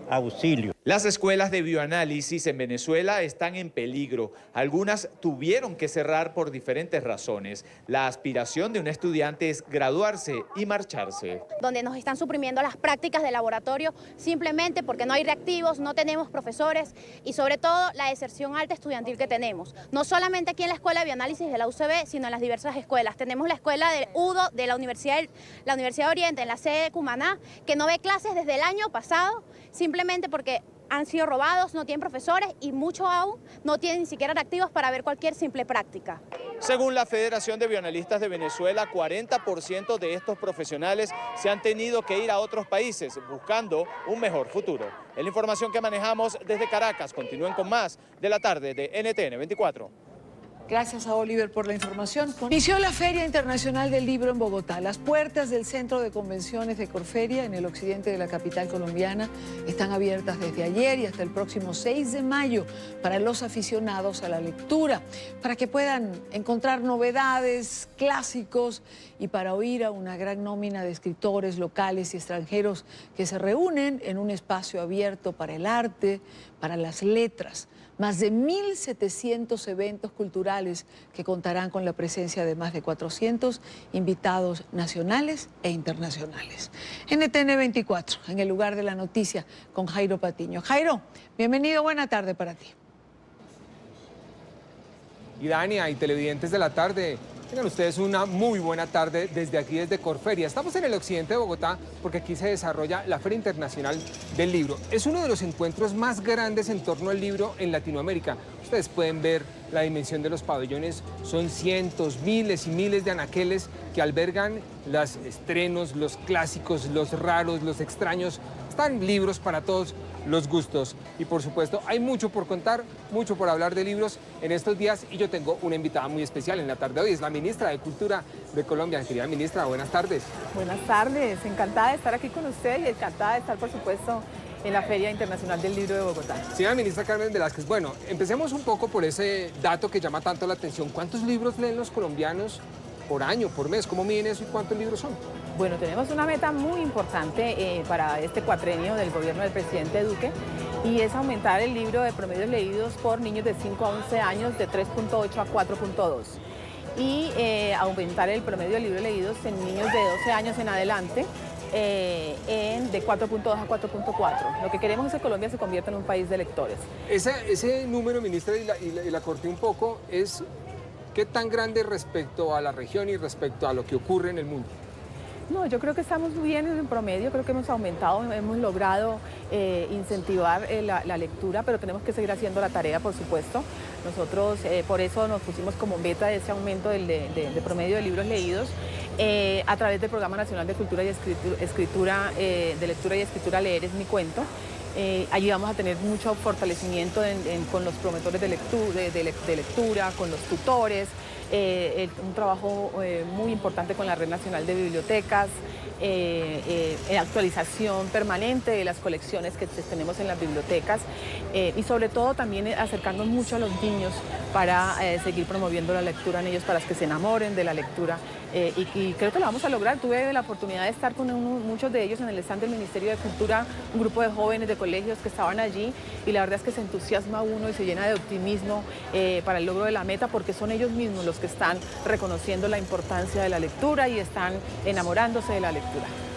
Auxilio. Las escuelas de bioanálisis en Venezuela están en peligro. Algunas tuvieron que cerrar por diferentes razones. La aspiración de un estudiante es graduarse y marcharse. Donde nos están suprimiendo las prácticas de laboratorio simplemente porque no hay reactivos, no tenemos profesores y sobre todo la deserción alta estudiantil que tenemos. No solamente aquí en la Escuela de Bioanálisis de la UCB, sino en las diversas escuelas. Tenemos la escuela de UDO de la Universidad de Oriente en la sede de Cumaná, que no ve clases desde el año pasado simplemente porque han sido robados, no tienen profesores y mucho aún no tienen ni siquiera reactivos para ver cualquier simple práctica. Según la Federación de Bioanalistas de Venezuela, 40% de estos profesionales se han tenido que ir a otros países buscando un mejor futuro. Es la información que manejamos desde Caracas. Continúen con más de la tarde de NTN 24. Gracias a Oliver por la información. Inició la Feria Internacional del Libro en Bogotá. Las puertas del Centro de Convenciones de Corferia, en el occidente de la capital colombiana, están abiertas desde ayer y hasta el próximo 6 de mayo para los aficionados a la lectura, para que puedan encontrar novedades, clásicos y para oír a una gran nómina de escritores locales y extranjeros que se reúnen en un espacio abierto para el arte, para las letras. Más de 1.700 eventos culturales que contarán con la presencia de más de 400 invitados nacionales e internacionales. NTN 24, en el lugar de la noticia, con Jairo Patiño. Jairo, bienvenido, buena tarde para ti. Y Dania y televidentes de la tarde, tengan ustedes una muy buena tarde desde aquí, desde Corferia. Estamos en el occidente de Bogotá porque aquí se desarrolla la Feria Internacional del Libro. Es uno de los encuentros más grandes en torno al libro en Latinoamérica. Ustedes pueden ver la dimensión de los pabellones, son cientos, miles y miles de anaqueles que albergan los estrenos, los clásicos, los raros, los extraños. Están libros para todos los gustos. Y por supuesto, hay mucho por contar, mucho por hablar de libros en estos días y yo tengo una invitada muy especial en la tarde de hoy. Es la ministra de Cultura de Colombia. Querida ministra, buenas tardes. Buenas tardes, encantada de estar aquí con usted y encantada de estar, por supuesto, en la Feria Internacional del Libro de Bogotá. Señora ministra Carmen Velázquez, bueno, empecemos un poco por ese dato que llama tanto la atención. ¿Cuántos libros leen los colombianos por año, por mes? ¿Cómo miden eso y cuántos libros son? Bueno, tenemos una meta muy importante para este cuatrenio del gobierno del presidente Duque y es aumentar el libro de promedios leídos por niños de 5 a 11 años de 3.8 a 4.2 y aumentar el promedio de libros leídos en niños de 12 años en adelante de 4.2 a 4.4. Lo que queremos es que Colombia se convierta en un país de lectores. Ese número, ministra, y la corté un poco, es ¿qué tan grande respecto a la región y respecto a lo que ocurre en el mundo? No, yo creo que estamos bien en promedio, creo que hemos aumentado, hemos logrado incentivar la lectura, pero tenemos que seguir haciendo la tarea, por supuesto. Nosotros por eso nos pusimos como meta ese aumento de promedio de libros leídos a través del Programa Nacional de Cultura y Escritura, de Lectura y Escritura Leer es mi cuento. Allí vamos a tener mucho fortalecimiento con los promotores de lectura, con los tutores. un trabajo muy importante con la Red Nacional de Bibliotecas, actualización permanente de las colecciones que tenemos en las bibliotecas y sobre todo también acercarnos mucho a los niños para seguir promoviendo la lectura en ellos, para que se enamoren de la lectura y creo que lo vamos a lograr. Tuve la oportunidad de estar con muchos de ellos en el stand del Ministerio de Cultura, un grupo de jóvenes de colegios que estaban allí y la verdad es que se entusiasma uno y se llena de optimismo para el logro de la meta, porque son ellos mismos los que están reconociendo la importancia de la lectura y están enamorándose de la lectura.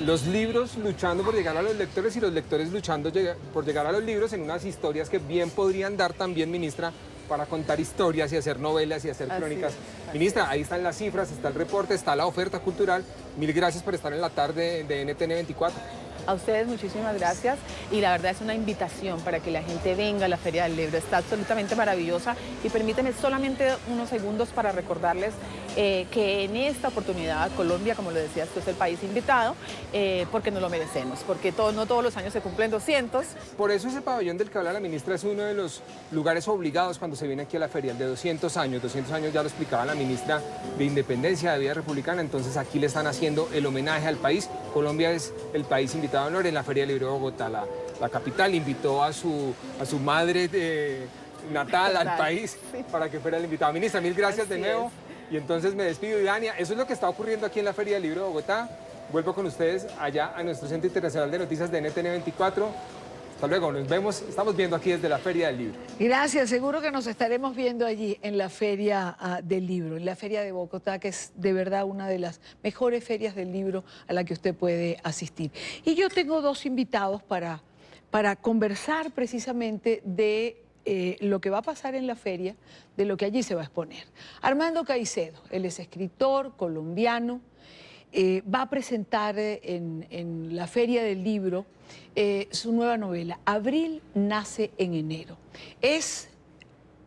Los libros luchando por llegar a los lectores y los lectores luchando por llegar a los libros en unas historias que bien podrían dar también, ministra, para contar historias y hacer novelas y hacer crónicas. Ministra, ahí están las cifras, está el reporte, está la oferta cultural. Mil gracias por estar en la tarde de NTN 24. A ustedes muchísimas gracias y la verdad es una invitación para que la gente venga a la Feria del Libro. Está absolutamente maravillosa y permítanme solamente unos segundos para recordarles que en esta oportunidad Colombia, como lo decías tú, es el país invitado porque nos lo merecemos, porque no todos los años se cumplen 200. Por eso ese pabellón del que habla la ministra es uno de los lugares obligados cuando se viene aquí a la feria, el de 200 años. 200 años ya lo explicaba la ministra de Independencia, de Vida Republicana, entonces aquí le están haciendo el homenaje al país. Colombia es el país invitado de honor en la Feria del Libro de Bogotá. La capital invitó a su madre natal al país para que fuera el invitado. Ministra, mil gracias de nuevo. Y entonces me despido, Idania. Eso es lo que está ocurriendo aquí en la Feria del Libro de Bogotá. Vuelvo con ustedes allá a nuestro Centro Internacional de Noticias de NTN 24. Hasta luego, nos vemos. Estamos viendo aquí desde la Feria del Libro. Gracias, seguro que nos estaremos viendo allí en la Feria del Libro, en la Feria de Bogotá, que es de verdad una de las mejores ferias del libro a la que usted puede asistir. Y yo tengo dos invitados para conversar precisamente de lo que va a pasar en la feria, de lo que allí se va a exponer. Armando Caicedo, él es escritor colombiano, va a presentar en la Feria del Libro su nueva novela, Abril nace en enero.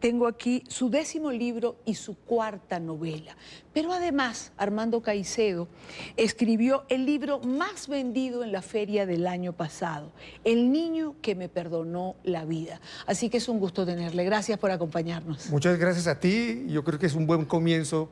Tengo aquí su 10º libro y su 4ª novela. Pero además, Armando Caicedo escribió el libro más vendido en la feria del año pasado, El niño que me perdonó la vida. Así que es un gusto tenerle. Gracias por acompañarnos. Muchas gracias a ti. Yo creo que es un buen comienzo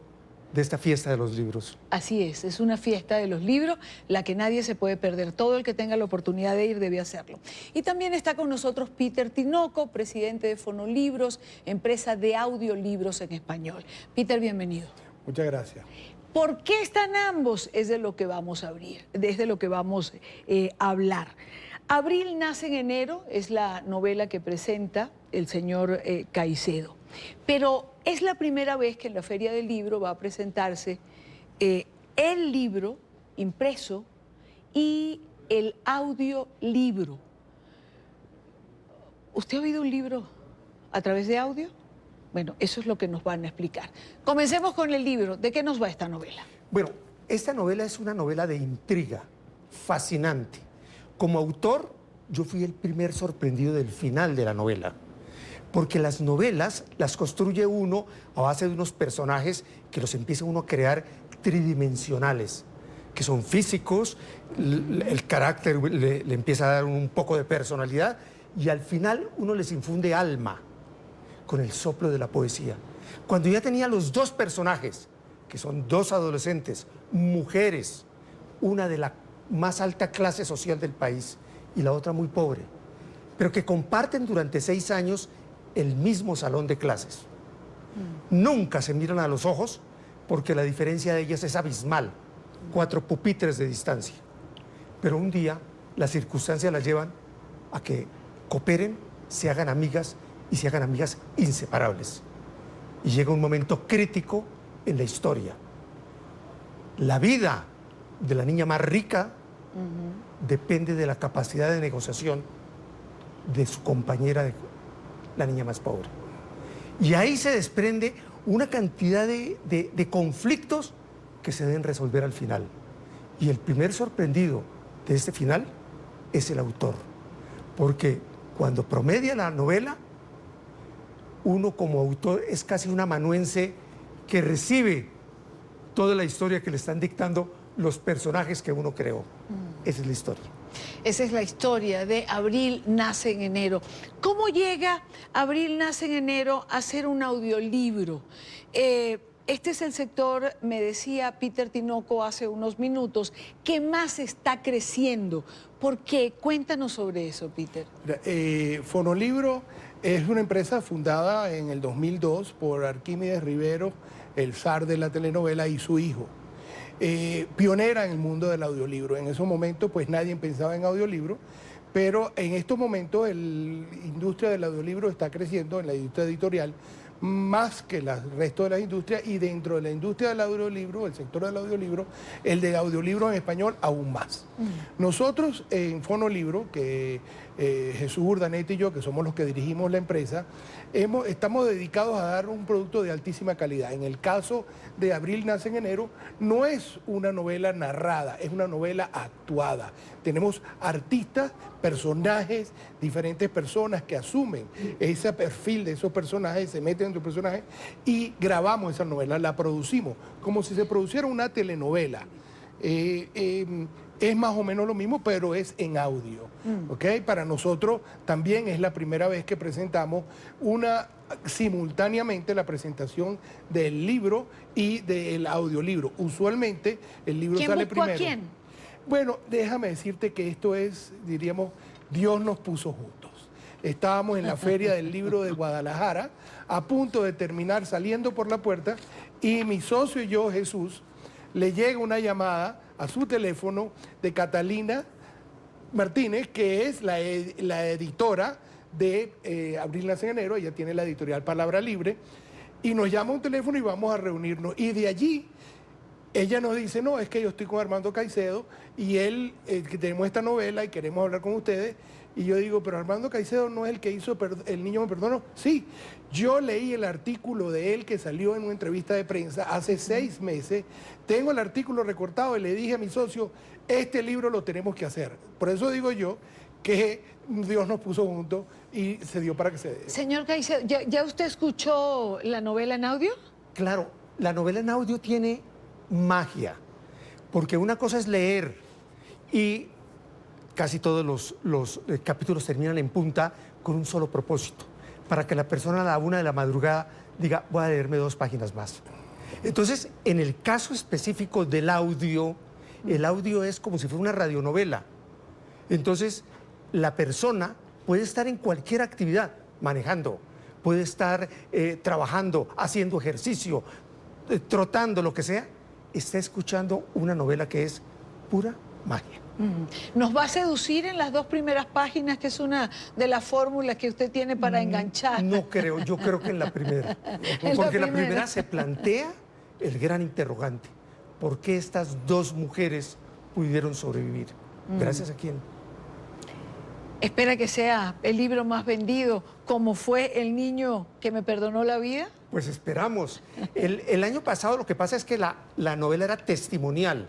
de esta fiesta de los libros. Así es una fiesta de los libros, la que nadie se puede perder. Todo el que tenga la oportunidad de ir debe hacerlo. Y también está con nosotros Peter Tinoco, presidente de Fonolibros, empresa de audiolibros en español. Peter, bienvenido. Muchas gracias. ¿Por qué están ambos? Es de lo que vamos a hablar. Abril nace en enero es la novela que presenta el señor Caicedo. Pero es la primera vez que en la Feria del Libro va a presentarse el libro impreso y el audiolibro. ¿Usted ha oído un libro a través de audio? Bueno, eso es lo que nos van a explicar. Comencemos con el libro. ¿De qué nos va esta novela? Bueno, esta novela es una novela de intriga, fascinante. Como autor, yo fui el primer sorprendido del final de la novela. Porque las novelas las construye uno a base de unos personajes que los empieza uno a crear tridimensionales, que son físicos, el carácter le empieza a dar un poco de personalidad y al final uno les infunde alma con el soplo de la poesía. Cuando ya tenía los dos personajes, que son dos adolescentes, mujeres, una de la más alta clase social del país y la otra muy pobre, pero que comparten durante 6 años el mismo salón de clases. Nunca se miran a los ojos porque la diferencia de ellas es abismal, 4 pupitres de distancia. Pero un día las circunstancias las llevan a que cooperen, se hagan amigas y se hagan amigas inseparables. Y llega un momento crítico en la historia. La vida de la niña más rica depende de la capacidad de negociación de su compañera, la niña más pobre. Y ahí se desprende una cantidad de conflictos que se deben resolver al final. Y el primer sorprendido de este final es el autor. Porque cuando promedia la novela, uno como autor es casi un amanuense que recibe toda la historia que le están dictando los personajes que uno creó. Esa es la historia. Esa es la historia de Abril nace en enero. ¿Cómo llega Abril nace en enero a ser un audiolibro? este es el sector, me decía Peter Tinoco hace unos minutos, que más está creciendo. ¿Por qué? Cuéntanos sobre eso, Peter. Fonolibro es una empresa fundada en el 2002 por Arquímedes Rivero, el zar de la telenovela, y su hijo. Pionera en el mundo del audiolibro. En esos momentos pues nadie pensaba en audiolibro, pero en estos momentos la industria del audiolibro está creciendo, en la industria editorial, más que el resto de las industrias, y dentro de la industria del audiolibro, el sector del audiolibro, el de audiolibro en español aún más. Nosotros en Fonolibro, que Jesús Urdaneta y yo, que somos los que dirigimos la empresa, estamos dedicados a dar un producto de altísima calidad. En el caso de Abril nace en enero, no es una novela narrada, es una novela actuada. Tenemos artistas, personajes, diferentes personas que asumen ese perfil de esos personajes, se meten en su personaje y grabamos esa novela, la producimos, como si se produciera una telenovela. Es más o menos lo mismo, pero es en audio. ¿Okay? Para nosotros también es la primera vez que presentamos simultáneamente la presentación del libro y del audiolibro. Usualmente el libro sale primero. ¿Quién buscó a quién? Bueno, déjame decirte que esto es, diríamos, Dios nos puso juntos. Estábamos en la Feria del Libro de Guadalajara, a punto de terminar saliendo por la puerta, y mi socio y yo, Jesús, le llega una llamada a su teléfono de Catalina Martínez, que es la editora de Abril nace en enero. Ella tiene la editorial Palabra Libre, y nos llama un teléfono y vamos a reunirnos. Y de allí ella nos dice, no, es que yo estoy con Armando Caicedo y él, que tenemos esta novela y queremos hablar con ustedes. Y yo digo, pero Armando Caicedo no es el que hizo El niño me perdonó. Sí, yo leí el artículo de él que salió en una entrevista de prensa hace 6 meses. Tengo el artículo recortado y le dije a mi socio, este libro lo tenemos que hacer. Por eso digo yo que Dios nos puso juntos y se dio para que se dé. Señor Caicedo, ¿ya usted escuchó la novela en audio? Claro, la novela en audio tiene magia, porque una cosa es leer y casi todos los capítulos terminan en punta con un solo propósito, para que la persona a la 1 de la madrugada diga, voy a leerme 2 páginas más. Entonces, en el caso específico del audio, el audio es como si fuera una radionovela. Entonces, la persona puede estar en cualquier actividad, manejando, puede estar trabajando, haciendo ejercicio, trotando, lo que sea, está escuchando una novela que es pura magia. ¿Nos va a seducir en las 2 primeras páginas, que es una de las fórmulas que usted tiene para enganchar? No creo, yo creo que en la primera. Porque en la primera se plantea el gran interrogante. ¿Por qué estas 2 mujeres pudieron sobrevivir? ¿Gracias a quién? ¿Espera que sea el libro más vendido, como fue El niño que me perdonó la vida? Pues esperamos. El año pasado lo que pasa es que la novela era testimonial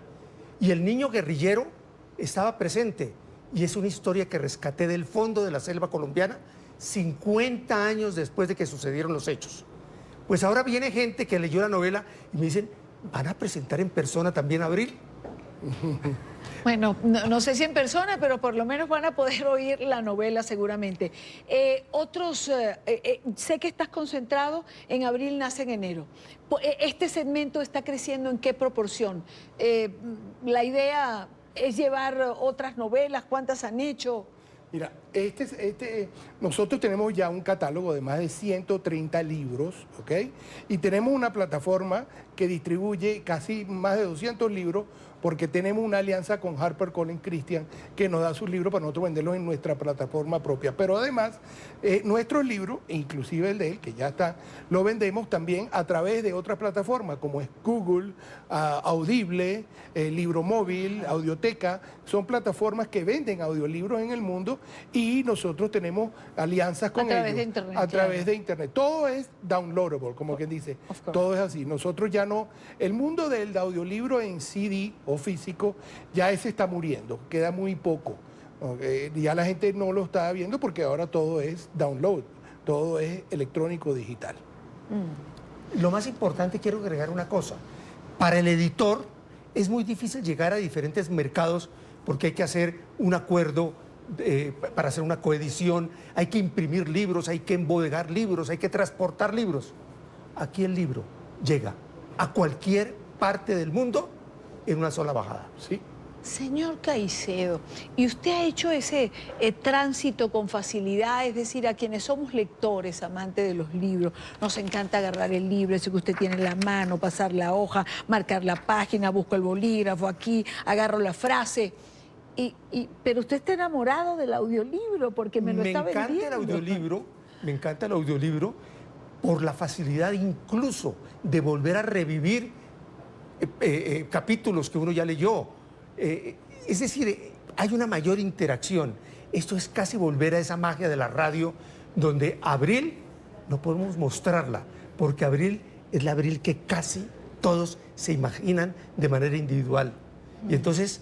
y el niño guerrillero estaba presente, y es una historia que rescaté del fondo de la selva colombiana 50 años después de que sucedieron los hechos. Pues ahora viene gente que leyó la novela y me dicen, ¿van a presentar en persona también Abril? Bueno, no sé si en persona, pero por lo menos van a poder oír la novela seguramente. Sé que estás concentrado en Abril nace en enero. ¿Este segmento está creciendo en qué proporción? La idea es llevar otras novelas, ¿cuántas han hecho? Mira, nosotros tenemos ya un catálogo de más de 130 libros, ¿ok? Y tenemos una plataforma que distribuye casi más de 200 libros, porque tenemos una alianza con HarperCollins Christian, que nos da sus libros para nosotros venderlos en nuestra plataforma propia. Pero además, nuestros libros, inclusive el de él, que ya está, lo vendemos también a través de otras plataformas, como es Google, Audible, Libro Móvil, Audioteca. Son plataformas que venden audiolibros en el mundo, y nosotros tenemos alianzas con ellos. A través de Internet. A través de Internet. Todo es downloadable, como quien dice. Todo es así. Nosotros ya no... El mundo del audiolibro en CD o físico, ya ese está muriendo, queda muy poco. Ya la gente no lo está viendo porque ahora todo es download, todo es electrónico, digital. Lo más importante, quiero agregar una cosa. Para el editor es muy difícil llegar a diferentes mercados porque hay que hacer un acuerdo para hacer una coedición, hay que imprimir libros, hay que embodegar libros, hay que transportar libros. Aquí el libro llega a cualquier parte del mundo en una sola bajada. Sí. Señor Caicedo, ¿y usted ha hecho ese tránsito con facilidad? Es decir, a quienes somos lectores, amantes de los libros, nos encanta agarrar el libro, ese que usted tiene en la mano, pasar la hoja, marcar la página, busco el bolígrafo aquí, agarro la frase. Pero usted está enamorado del audiolibro porque me lo está vendiendo. Me encanta el audiolibro por la facilidad incluso de volver a revivir capítulos que uno ya leyó. Es decir, hay una mayor interacción. Esto es casi volver a esa magia de la radio donde Abril no podemos mostrarla, porque Abril es la Abril que casi todos se imaginan de manera individual. Y entonces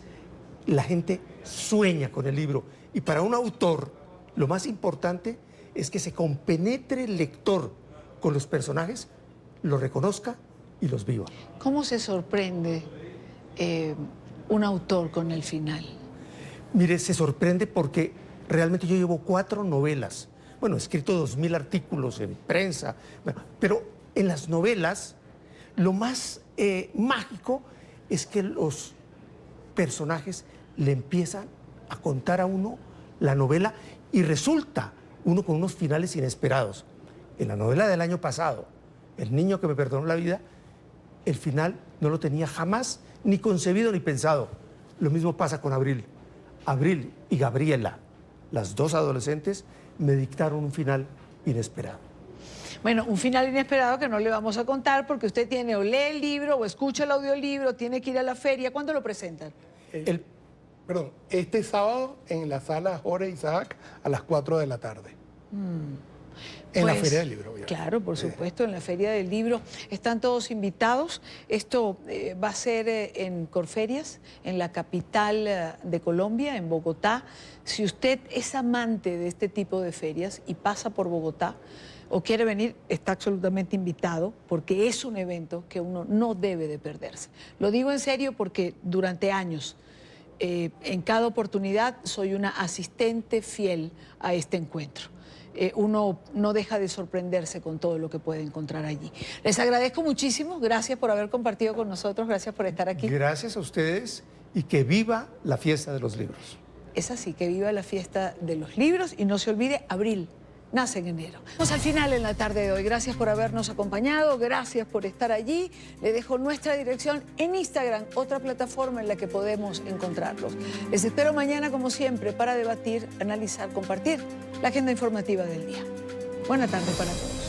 la gente sueña con el libro. Y para un autor, lo más importante es que se compenetre el lector con los personajes, los reconozca y los viva. ¿Cómo se sorprende un autor con el final? Mire, se sorprende porque realmente yo llevo 4 novelas. Bueno, he escrito 2000 artículos en prensa, pero en las novelas lo más mágico es que los personajes le empiezan a contar a uno la novela y resulta uno con unos finales inesperados. En la novela del año pasado, El niño que me perdonó la vida, el final no lo tenía jamás ni concebido ni pensado. Lo mismo pasa con Abril. Abril y Gabriela, las 2 adolescentes, me dictaron un final inesperado. Bueno, un final inesperado que no le vamos a contar porque usted tiene o lee el libro o escucha el audiolibro, tiene que ir a la feria. ¿Cuándo lo presentan? Este sábado en la sala Jorge Isaac a las 4 de la tarde. En la Feria del Libro. Claro, por supuesto, en la Feria del Libro. Están todos invitados. Esto va a ser en Corferias, en la capital de Colombia, en Bogotá. Si usted es amante de este tipo de ferias y pasa por Bogotá o quiere venir, está absolutamente invitado porque es un evento que uno no debe de perderse. Lo digo en serio porque durante años, en cada oportunidad, soy una asistente fiel a este encuentro. Uno no deja de sorprenderse con todo lo que puede encontrar allí. Les agradezco muchísimo, gracias por haber compartido con nosotros, gracias por estar aquí. Gracias a ustedes y que viva la fiesta de los libros. Es así, que viva la fiesta de los libros y no se olvide, Abril nace en enero. Vamos al final en la tarde de hoy. Gracias por habernos acompañado, gracias por estar allí. Le dejo nuestra dirección en Instagram, otra plataforma en la que podemos encontrarlos. Les espero mañana, como siempre, para debatir, analizar, compartir la agenda informativa del día. Buena tarde para todos.